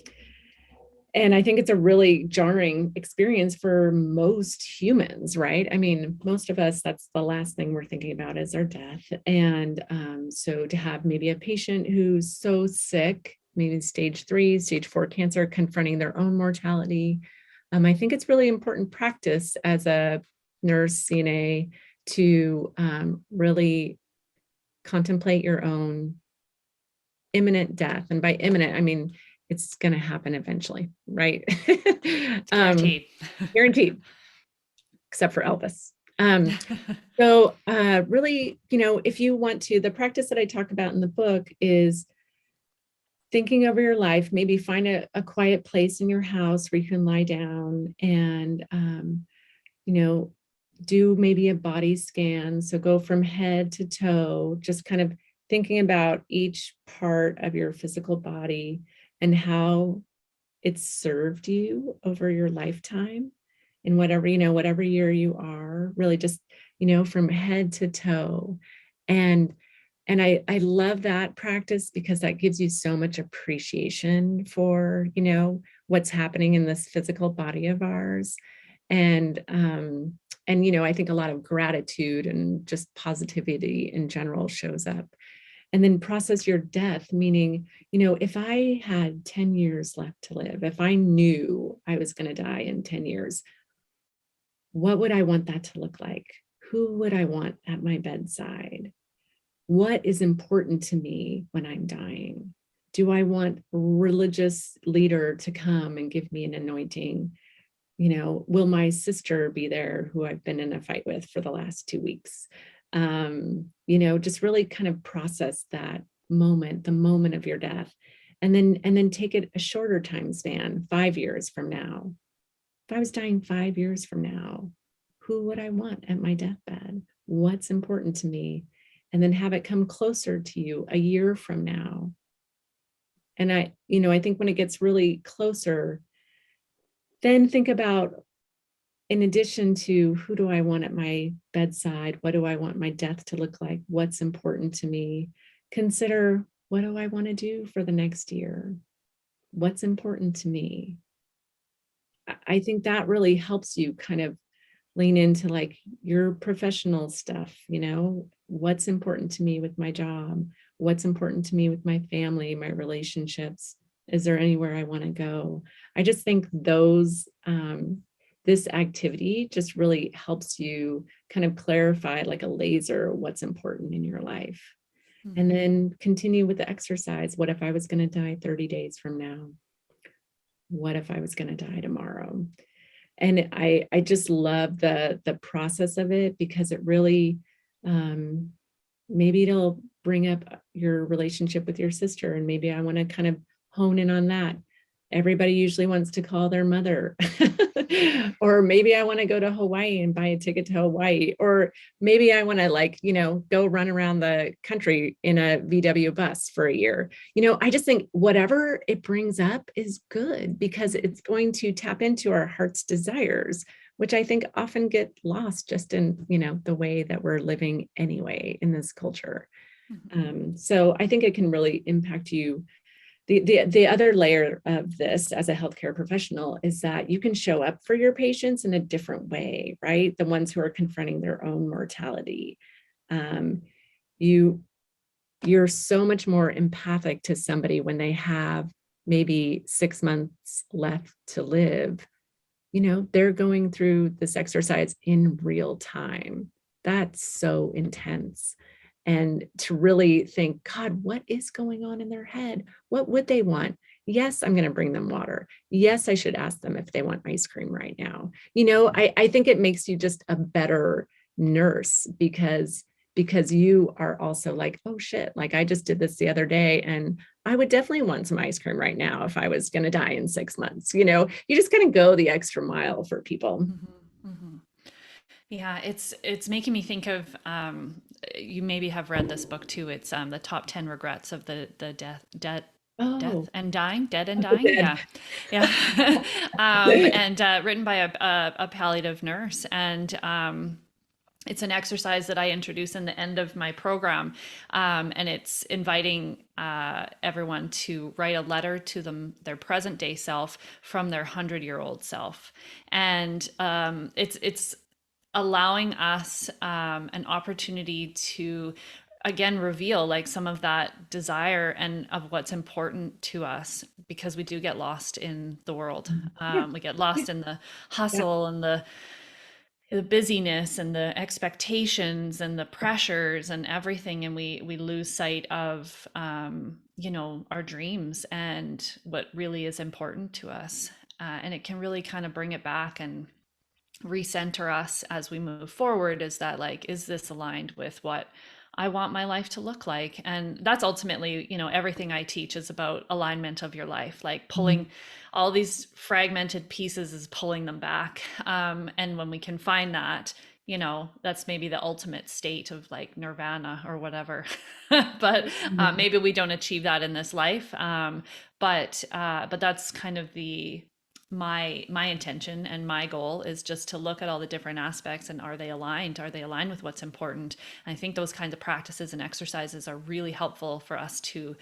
I think it's a really jarring experience for most humans, right? I mean, most of us, that's the last thing we're thinking about is our death. And so to have maybe a patient who's so sick, maybe stage 3, stage 4 cancer, confronting their own mortality, I think it's really important practice as a nurse, CNA, to really contemplate your own imminent death. And by imminent, I mean, it's going to happen eventually, right? Guaranteed. Guaranteed, except for Elvis. So really, if you want to, the practice that I talk about in the book is thinking over your life, maybe find a quiet place in your house where you can lie down and, do maybe a body scan. So go from head to toe, just kind of thinking about each part of your physical body and how it's served you over your lifetime, in whatever year you are, really just, from head to toe. And I love that practice because that gives you so much appreciation for, what's happening in this physical body of ours. And I think a lot of gratitude and just positivity in general shows up. And then process your death, meaning, if I had 10 years left to live, if I knew I was going to die in 10 years, what would I want that to look like? Who would I want at my bedside? What is important to me when I'm dying? Do I want a religious leader to come and give me an anointing? Will my sister be there, who I've been in a fight with for the last 2 weeks? Just really kind of process that moment, the moment of your death, and then take it a shorter time span, 5 years from now. If I was dying 5 years from now, who would I want at my deathbed? What's important to me? And then have it come closer to you a year from now. And I think when it gets really closer, then think about, in addition to who do I want at my bedside, what do I want my death to look like? What's important to me? Consider, what do I want to do for the next year? What's important to me? I think that really helps you kind of lean into like your professional stuff, what's important to me with my job, what's important to me with my family, my relationships. Is there anywhere I want to go? I just think this activity just really helps you kind of clarify like a laser what's important in your life. Mm-hmm. And then continue with the exercise. What if I was going to die 30 days from now? What if I was going to die tomorrow? And I just love the process of it, because it really, maybe it'll bring up your relationship with your sister. And maybe I want to kind of hone in on that. Everybody usually wants to call their mother. Or maybe I want to go to Hawaii and buy a ticket to Hawaii. Or maybe I want to go run around the country in a VW bus for a year. I just think whatever it brings up is good, because it's going to tap into our heart's desires, which I think often get lost just in, the way that we're living anyway in this culture. Mm-hmm. So I think it can really impact you. The other layer of this as a healthcare professional is that you can show up for your patients in a different way, right? The ones who are confronting their own mortality. You're so much more empathic to somebody when they have maybe 6 months left to live. They're going through this exercise in real time. That's so intense. And to really think, God, what is going on in their head? What would they want? Yes, I'm going to bring them water. Yes, I should ask them if they want ice cream right now. I think it makes you just a better nurse, because you are also like, oh shit, like I just did this the other day and I would definitely want some ice cream right now if I was going to die in 6 months. You just kind of go the extra mile for people. Mm-hmm, mm-hmm. Yeah, it's making me think of, you maybe have read this book too. It's the top 10 regrets of the death and dying, dead and dying. Yeah, yeah. And written by a palliative nurse, and it's an exercise that I introduce in the end of my program, and it's inviting everyone to write a letter to their present day self from their 100-year-old self, and it's allowing us an opportunity to again reveal like some of that desire and of what's important to us, because we do get lost in the world. We get lost in the hustle and the busyness and the expectations and the pressures and everything, and we lose sight of our dreams and what really is important to us, and it can really kind of bring it back and recenter us as we move forward. Is that like, is this aligned with what I want my life to look like? And that's ultimately, everything I teach is about alignment of your life, like pulling all these fragmented pieces, is pulling them back. And when we can find that, that's maybe the ultimate state of like nirvana or whatever. But maybe we don't achieve that in this life. But that's kind of my intention, and my goal is just to look at all the different aspects, and are they aligned with what's important? And I think those kinds of practices and exercises are really helpful for us to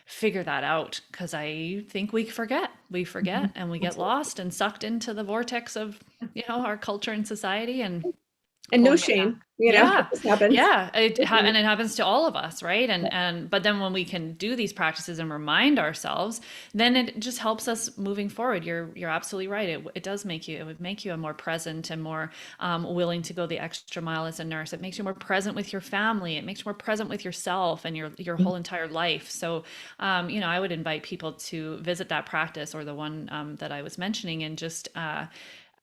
figure that out, because I think we forget and we get lost and sucked into the vortex of our culture and society, and no shame. Yeah. this happens. Yeah. And it happens to all of us, right? But then when we can do these practices and remind ourselves, then it just helps us moving forward. You're absolutely right. It would make you a more present and more willing to go the extra mile as a nurse. It makes you more present with your family. It makes you more present with yourself and your whole entire life. So, I would invite people to visit that practice or the one that I was mentioning, and just, on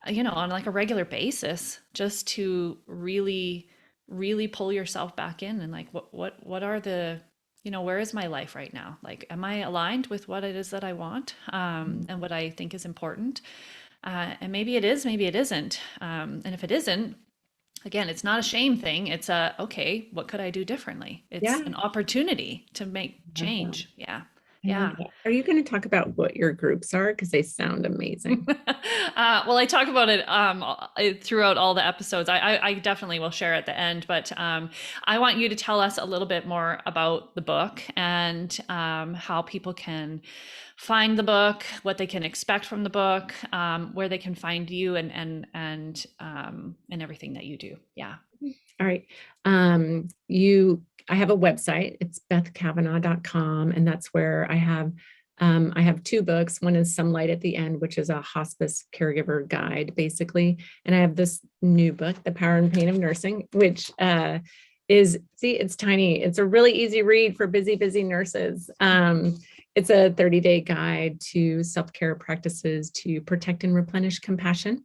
like a regular basis, just to really pull yourself back in, and like, what are the, where is my life right now? Like, am I aligned with what it is that I want, and what I think is important? And maybe it is, maybe it isn't. And if it isn't, again, it's not a shame thing. It's okay, what could I do differently? It's Yeah. an opportunity to make I love that. change. Yeah. I love Yeah. that. Are you going to talk about what your groups are? Because they sound amazing. Well, I talk about it throughout all the episodes. I definitely will share at the end, but I want you to tell us a little bit more about the book, and how people can find the book, what they can expect from the book, where they can find you, and everything that you do. Yeah. All right. I have a website. It's bethcavenaugh.com, and that's where I have two books. One is Some Light at the End, which is a hospice caregiver guide, basically. And I have this new book, The Power and Pain of Nursing, which it's tiny. It's a really easy read for busy nurses. It's a 30-day guide to self-care practices to protect and replenish compassion.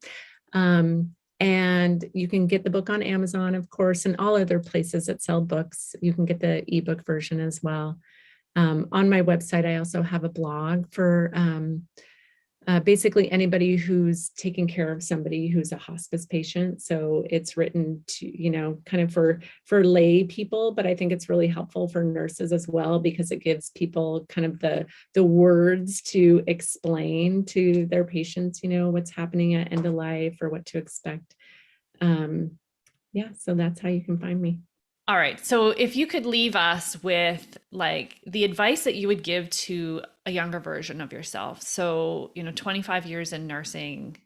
And you can get the book on Amazon, of course, and all other places that sell books. You can get the ebook version as well. On my website, I also have a blog for basically anybody who's taking care of somebody who's a hospice patient. So it's written to, kind of for lay people, but I think it's really helpful for nurses as well, because it gives people kind of the words to explain to their patients, what's happening at end of life or what to expect. So that's how you can find me. All right. So if you could leave us with like the advice that you would give to a younger version of yourself. So, 25 years in nursing,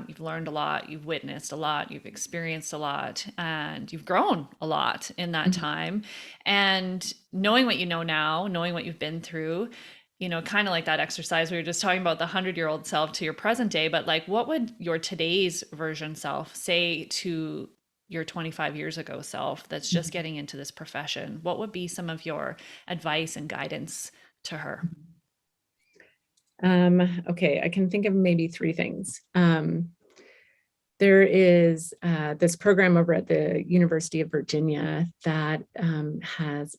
you've learned a lot, you've witnessed a lot, you've experienced a lot, and you've grown a lot in that time. And knowing what you know now, knowing what you've been through, kind of like that exercise we were just talking about, the 100-year-old self to your present day, but like, what would your today's version self say to your 25 years ago self that's just getting into this profession? What would be some of your advice and guidance to her? Okay, I can think of maybe three things. There is this program over at the University of Virginia that has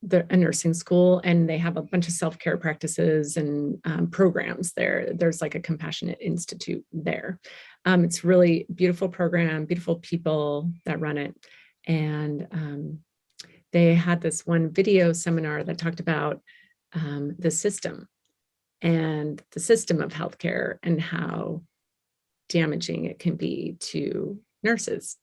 a nursing school, and they have a bunch of self-care practices and programs there. There's like a compassionate institute there. It's really beautiful program, beautiful people that run it. And they had this one video seminar that talked about the system of healthcare and how damaging it can be to nurses.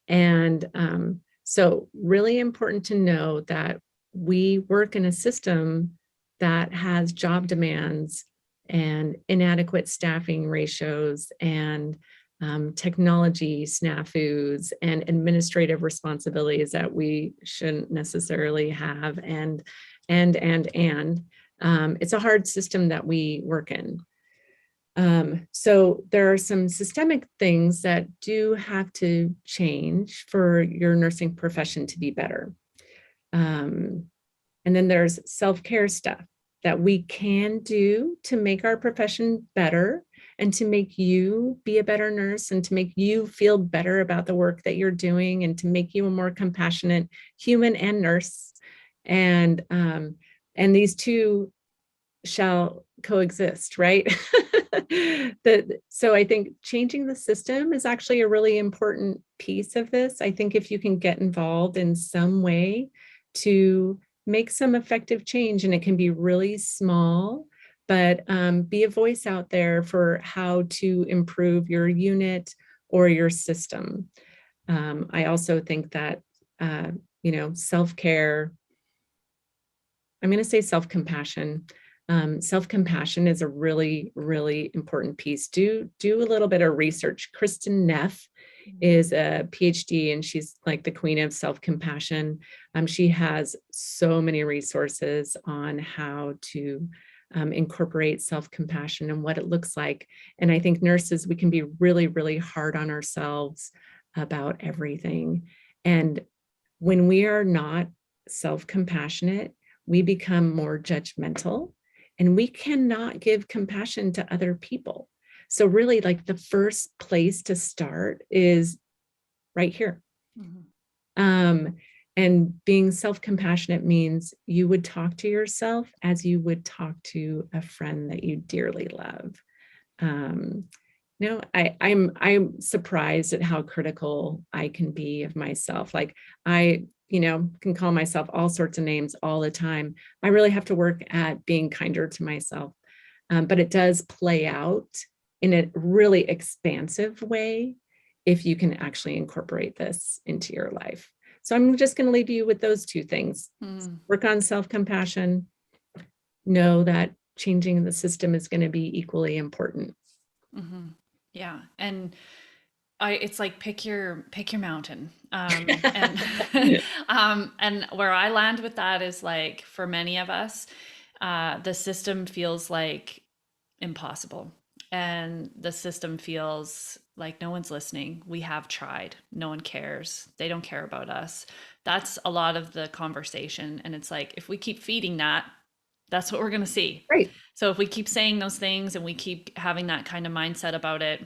And so really important to know that we work in a system that has job demands and inadequate staffing ratios and technology snafus and administrative responsibilities that we shouldn't necessarily have. And it's a hard system that we work in. So there are some systemic things that do have to change for your nursing profession to be better. And then there's self-care stuff that we can do to make our profession better and to make you be a better nurse and to make you feel better about the work that you're doing and to make you a more compassionate human and nurse. And these two shall coexist, right? So I think changing the system is actually a really important piece of this. I think if you can get involved in some way to make some effective change, and it can be really small, but be a voice out there for how to improve your unit or your system. I also think that, self-care, I'm going to say self-compassion. Self-compassion is a really, really important piece. Do a little bit of research. Kristin Neff is a PhD, and she's like the queen of self-compassion. She has so many resources on how to incorporate self-compassion and what it looks like. And I think nurses, we can be really, really hard on ourselves about everything. And when we are not self-compassionate, we become more judgmental, and we cannot give compassion to other people. So really, like, the first place to start is right here. And being self-compassionate means you would talk to yourself as you would talk to a friend that you dearly love. I'm surprised at how critical I can be of myself. Like, I can call myself all sorts of names all the time. I really have to work at being kinder to myself. But it does play out in a really expansive way if you can actually incorporate this into your life. So I'm just going to leave you with those two things. Work on self-compassion. Know that changing the system is going to be equally important. Yeah. And it's like, pick your mountain. And where I land with that is, like, for many of us, the system feels like impossible. And the system feels like no one's listening. We have tried. No one cares. They don't care about us. That's a lot of the conversation. And it's like, if we keep feeding that, that's what we're going to see. Right. So if we keep saying those things and we keep having that kind of mindset about it,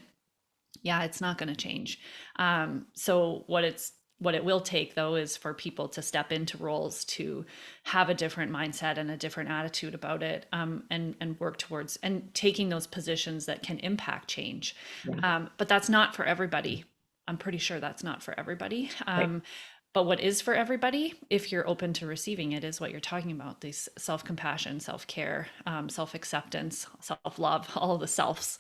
yeah, it's not going to change. So what it will take, though, is for people to step into roles to have a different mindset and a different attitude about it, and work towards and taking those positions that can impact change. Yeah. But that's not for everybody. I'm pretty sure that's not for everybody. Right. But what is for everybody, if you're open to receiving it, is what you're talking about: these self-compassion, self-care, self-acceptance, self-love, all of the selves,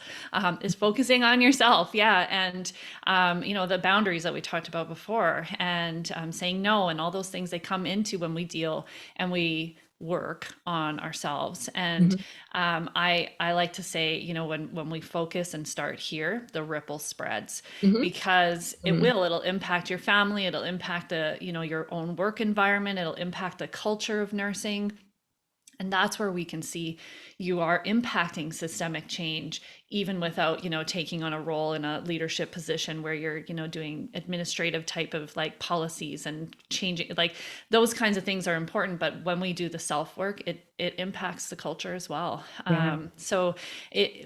is focusing on yourself. Yeah. And, the boundaries that we talked about before, and saying no, and all those things, they come into when we deal and we work on ourselves. And I like to say, when we focus and start here, the ripple spreads, because it'll impact your family, it'll impact your own work environment, it'll impact the culture of nursing. And that's where we can see you are impacting systemic change, even without, taking on a role in a leadership position where you're, doing administrative type of, like, policies and changing, like, those kinds of things are important. But when we do the self work, it impacts the culture as well. Yeah. So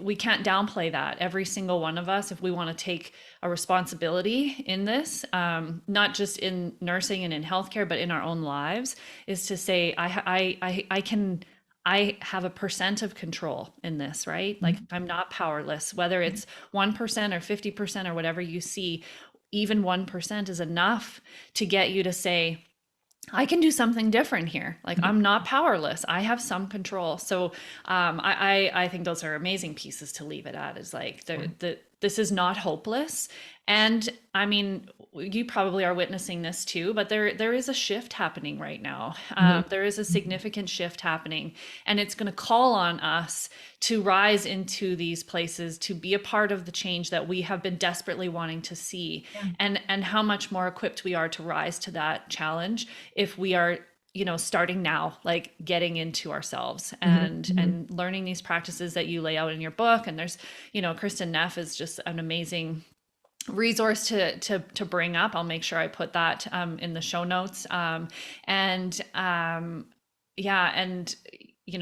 we can't downplay that. Every single one of us, if we want to take a responsibility in this, not just in nursing and in healthcare, but in our own lives, is to say, I have a percent of control in this, right? Like, I'm not powerless, whether it's 1% or 50% or whatever you see. Even 1% is enough to get you to say, I can do something different here. Like, I'm not powerless. I have some control. So I think those are amazing pieces to leave it at, is like, this is not hopeless. And I mean, you probably are witnessing this too, but there is a shift happening right now. There is a significant shift happening, and it's going to call on us to rise into these places, to be a part of the change that we have been desperately wanting to see. And how much more equipped we are to rise to that challenge if we are, starting now, like, getting into ourselves and learning these practices that you lay out in your book. And there's, Kristin Neff is just an amazing resource to bring up. I'll make sure I put that in the show notes.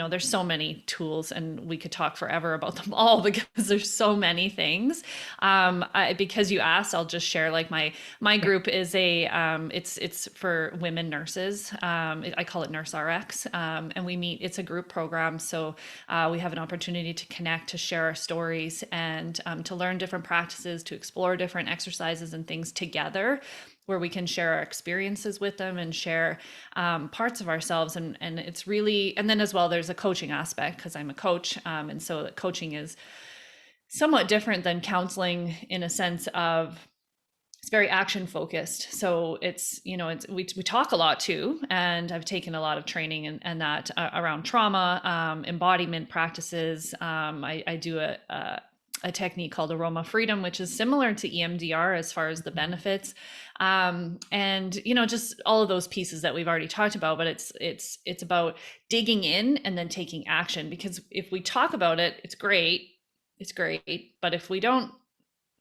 There's so many tools, and we could talk forever about them all because there's so many things. Because you asked, I'll just share, like, my group is it's for women nurses. I call it Nurse RX, and we meet. It's a group program, so we have an opportunity to connect, to share our stories, and to learn different practices, to explore different exercises and things together, where we can share our experiences with them and share parts of ourselves. And it's really, and then as well, there's a coaching aspect, because I'm a coach. And so coaching is somewhat different than counseling, in a sense of, it's very action focused. So we talk a lot too. And I've taken a lot of training and that around trauma, embodiment practices. I do a technique called aroma freedom, which is similar to EMDR as far as the benefits. And, you know, just all of those pieces that we've already talked about, but it's about digging in and then taking action, because if we talk about it, it's great. But if we don't,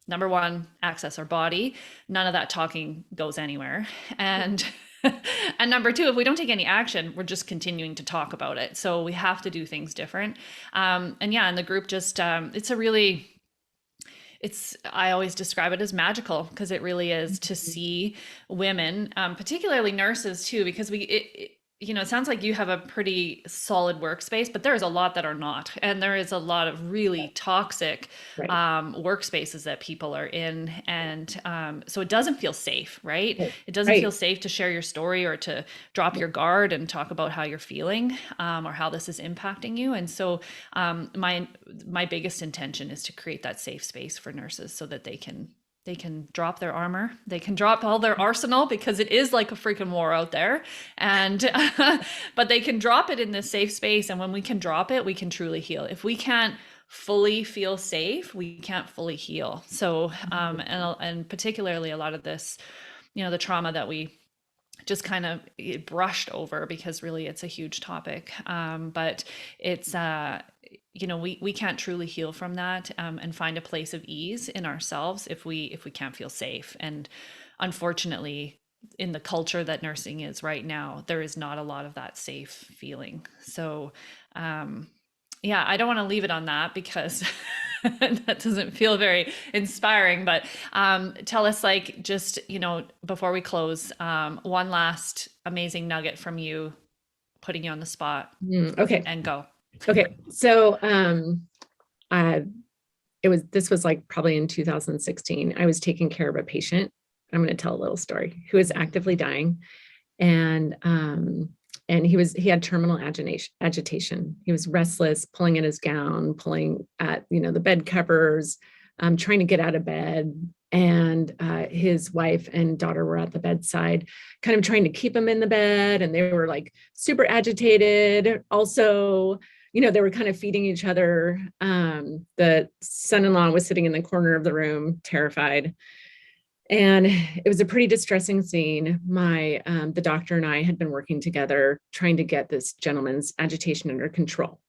number one, access our body, none of that talking goes anywhere. And and number two, if we don't take any action, we're just continuing to talk about it. So we have to do things different. And yeah, and the group just, I always describe it as magical, because it really is to see women, particularly nurses too, because you know, it sounds like you have a pretty solid workspace, but there's a lot that are not. And there is a lot of really toxic Right. Workspaces that people are in. And so it doesn't feel safe, right? Right. It doesn't Right. feel safe to share your story or to drop your guard and talk about how you're feeling, or how this is impacting you. And so my biggest intention is to create that safe space for nurses so that they can drop their armor, they can drop all their arsenal, because it is like a freaking war out there. And but they can drop it in this safe space, and when we can drop it, we can truly heal. If we can't fully feel safe, we can't fully heal. So and particularly a lot of this, you know, the trauma that we just kind of brushed over, because really it's a huge topic. But it's you know, we can't truly heal from that, and find a place of ease in ourselves if we can't feel safe. And unfortunately, in the culture that nursing is right now, there is not a lot of that safe feeling. So yeah, I don't want to leave it on that, because that doesn't feel very inspiring. But tell us, like, just, you know, before we close, one last amazing nugget from you, putting you on the spot. Okay. And go. Okay. So this was like probably in 2016. I was taking care of a patient. I'm going to tell a little story, who was actively dying. And he had terminal agitation. He was restless, pulling at his gown, pulling at, you know, the bed covers, trying to get out of bed. And his wife and daughter were at the bedside, kind of trying to keep him in the bed. And they were like super agitated. Also, you know, they were kind of feeding each other. The son-in-law was sitting in the corner of the room, terrified. And it was a pretty distressing scene. The doctor and I had been working together, trying to get this gentleman's agitation under control.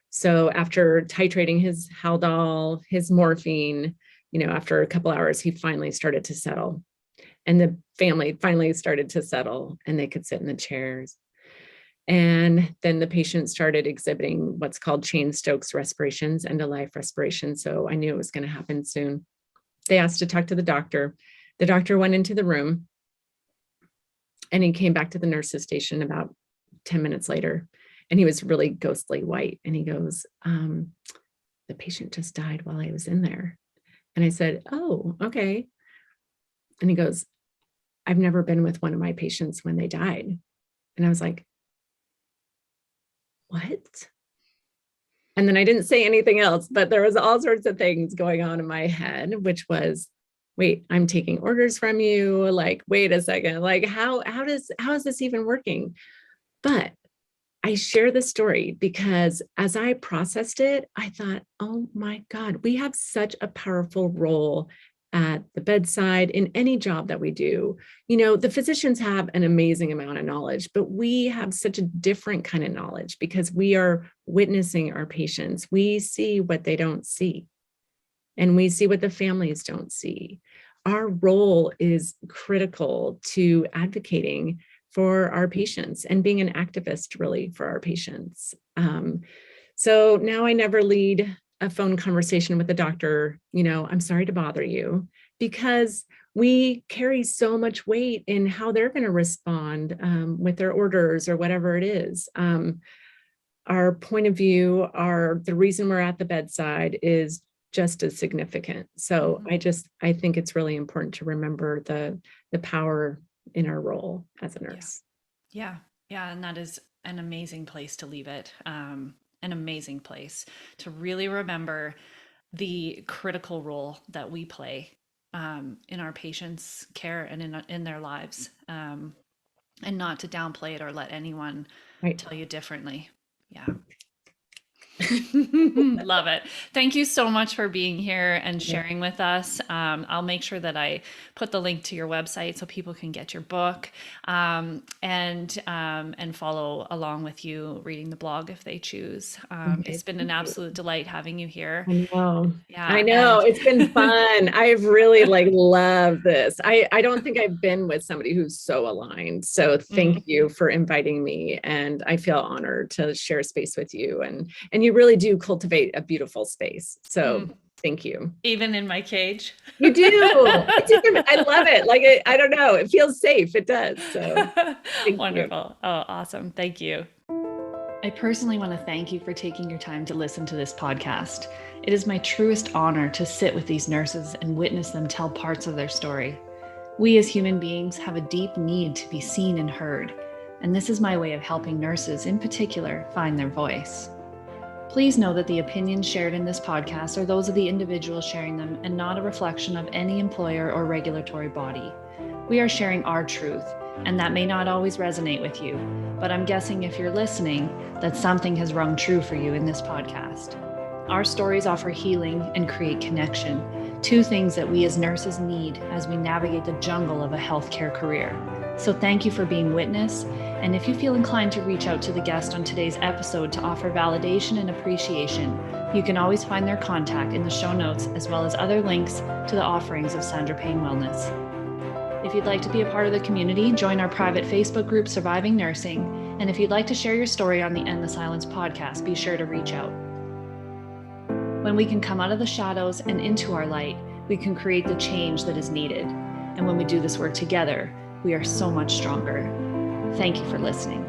So after titrating his Haldol, his morphine, you know, after a couple hours, he finally started to settle. And the family finally started to settle, and they could sit in the chairs. And then the patient started exhibiting what's called Cheyne-Stokes respirations, end of life respiration. So I knew it was going to happen soon. They asked to talk to the doctor. The doctor went into the room, and he came back to the nurse's station about 10 minutes later, and he was really ghostly white. And he goes, the patient just died while I was in there. And I said, oh, okay. And he goes, I've never been with one of my patients when they died. And I was like, what? And then I didn't say anything else, but there was all sorts of things going on in my head, which was, wait, I'm taking orders from you. Like, wait a second, like, how is this even working? But I share this story because as I processed it, I thought, oh my God, we have such a powerful role at the bedside in any job that we do. You know, the physicians have an amazing amount of knowledge, but we have such a different kind of knowledge because we are witnessing our patients. We see what they don't see, and we see what the families don't see. Our role is critical to advocating for our patients and being an activist really for our patients. So now I never lead a phone conversation with a doctor, you know, I'm sorry to bother you, because we carry so much weight in how they're going to respond with their orders or whatever it is. Our point of view, the reason we're at the bedside is just as significant. So I think it's really important to remember the power in our role as a nurse. Yeah. And that is an amazing place to leave it. An amazing place to really remember the critical role that we play in our patients' care and in their lives, and not to downplay it or let anyone tell you differently. Yeah. Love it. Thank you so much for being here and sharing with us. I'll make sure that I put the link to your website so people can get your book, and follow along with you reading the blog if they choose. It's been an absolute delight having you here. I know. Yeah, I know. It's been fun. I've really loved this. I don't think I've been with somebody who's so aligned. So thank you for inviting me. And I feel honored to share space with you. And you really do cultivate a beautiful space. So thank you. Even in my cage. You do. I love it. I don't know. It feels safe. It does. So wonderful. Oh, awesome. Thank you. I personally want to thank you for taking your time to listen to this podcast. It is my truest honor to sit with these nurses and witness them tell parts of their story. We as human beings have a deep need to be seen and heard, and this is my way of helping nurses in particular find their voice. Please know that the opinions shared in this podcast are those of the individual sharing them and not a reflection of any employer or regulatory body. We are sharing our truth, and that may not always resonate with you, but I'm guessing if you're listening, that something has rung true for you in this podcast. Our stories offer healing and create connection, two things that we as nurses need as we navigate the jungle of a healthcare career. So thank you for being witness, and if you feel inclined to reach out to the guest on today's episode to offer validation and appreciation, you can always find their contact in the show notes as well as other links to the offerings of Sandra Payne Wellness. If you'd like to be a part of the community, join our private Facebook group, Surviving Nursing. And if you'd like to share your story on the End the Silence podcast, be sure to reach out. When we can come out of the shadows and into our light, we can create the change that is needed. And when we do this work together, we are so much stronger. Thank you for listening.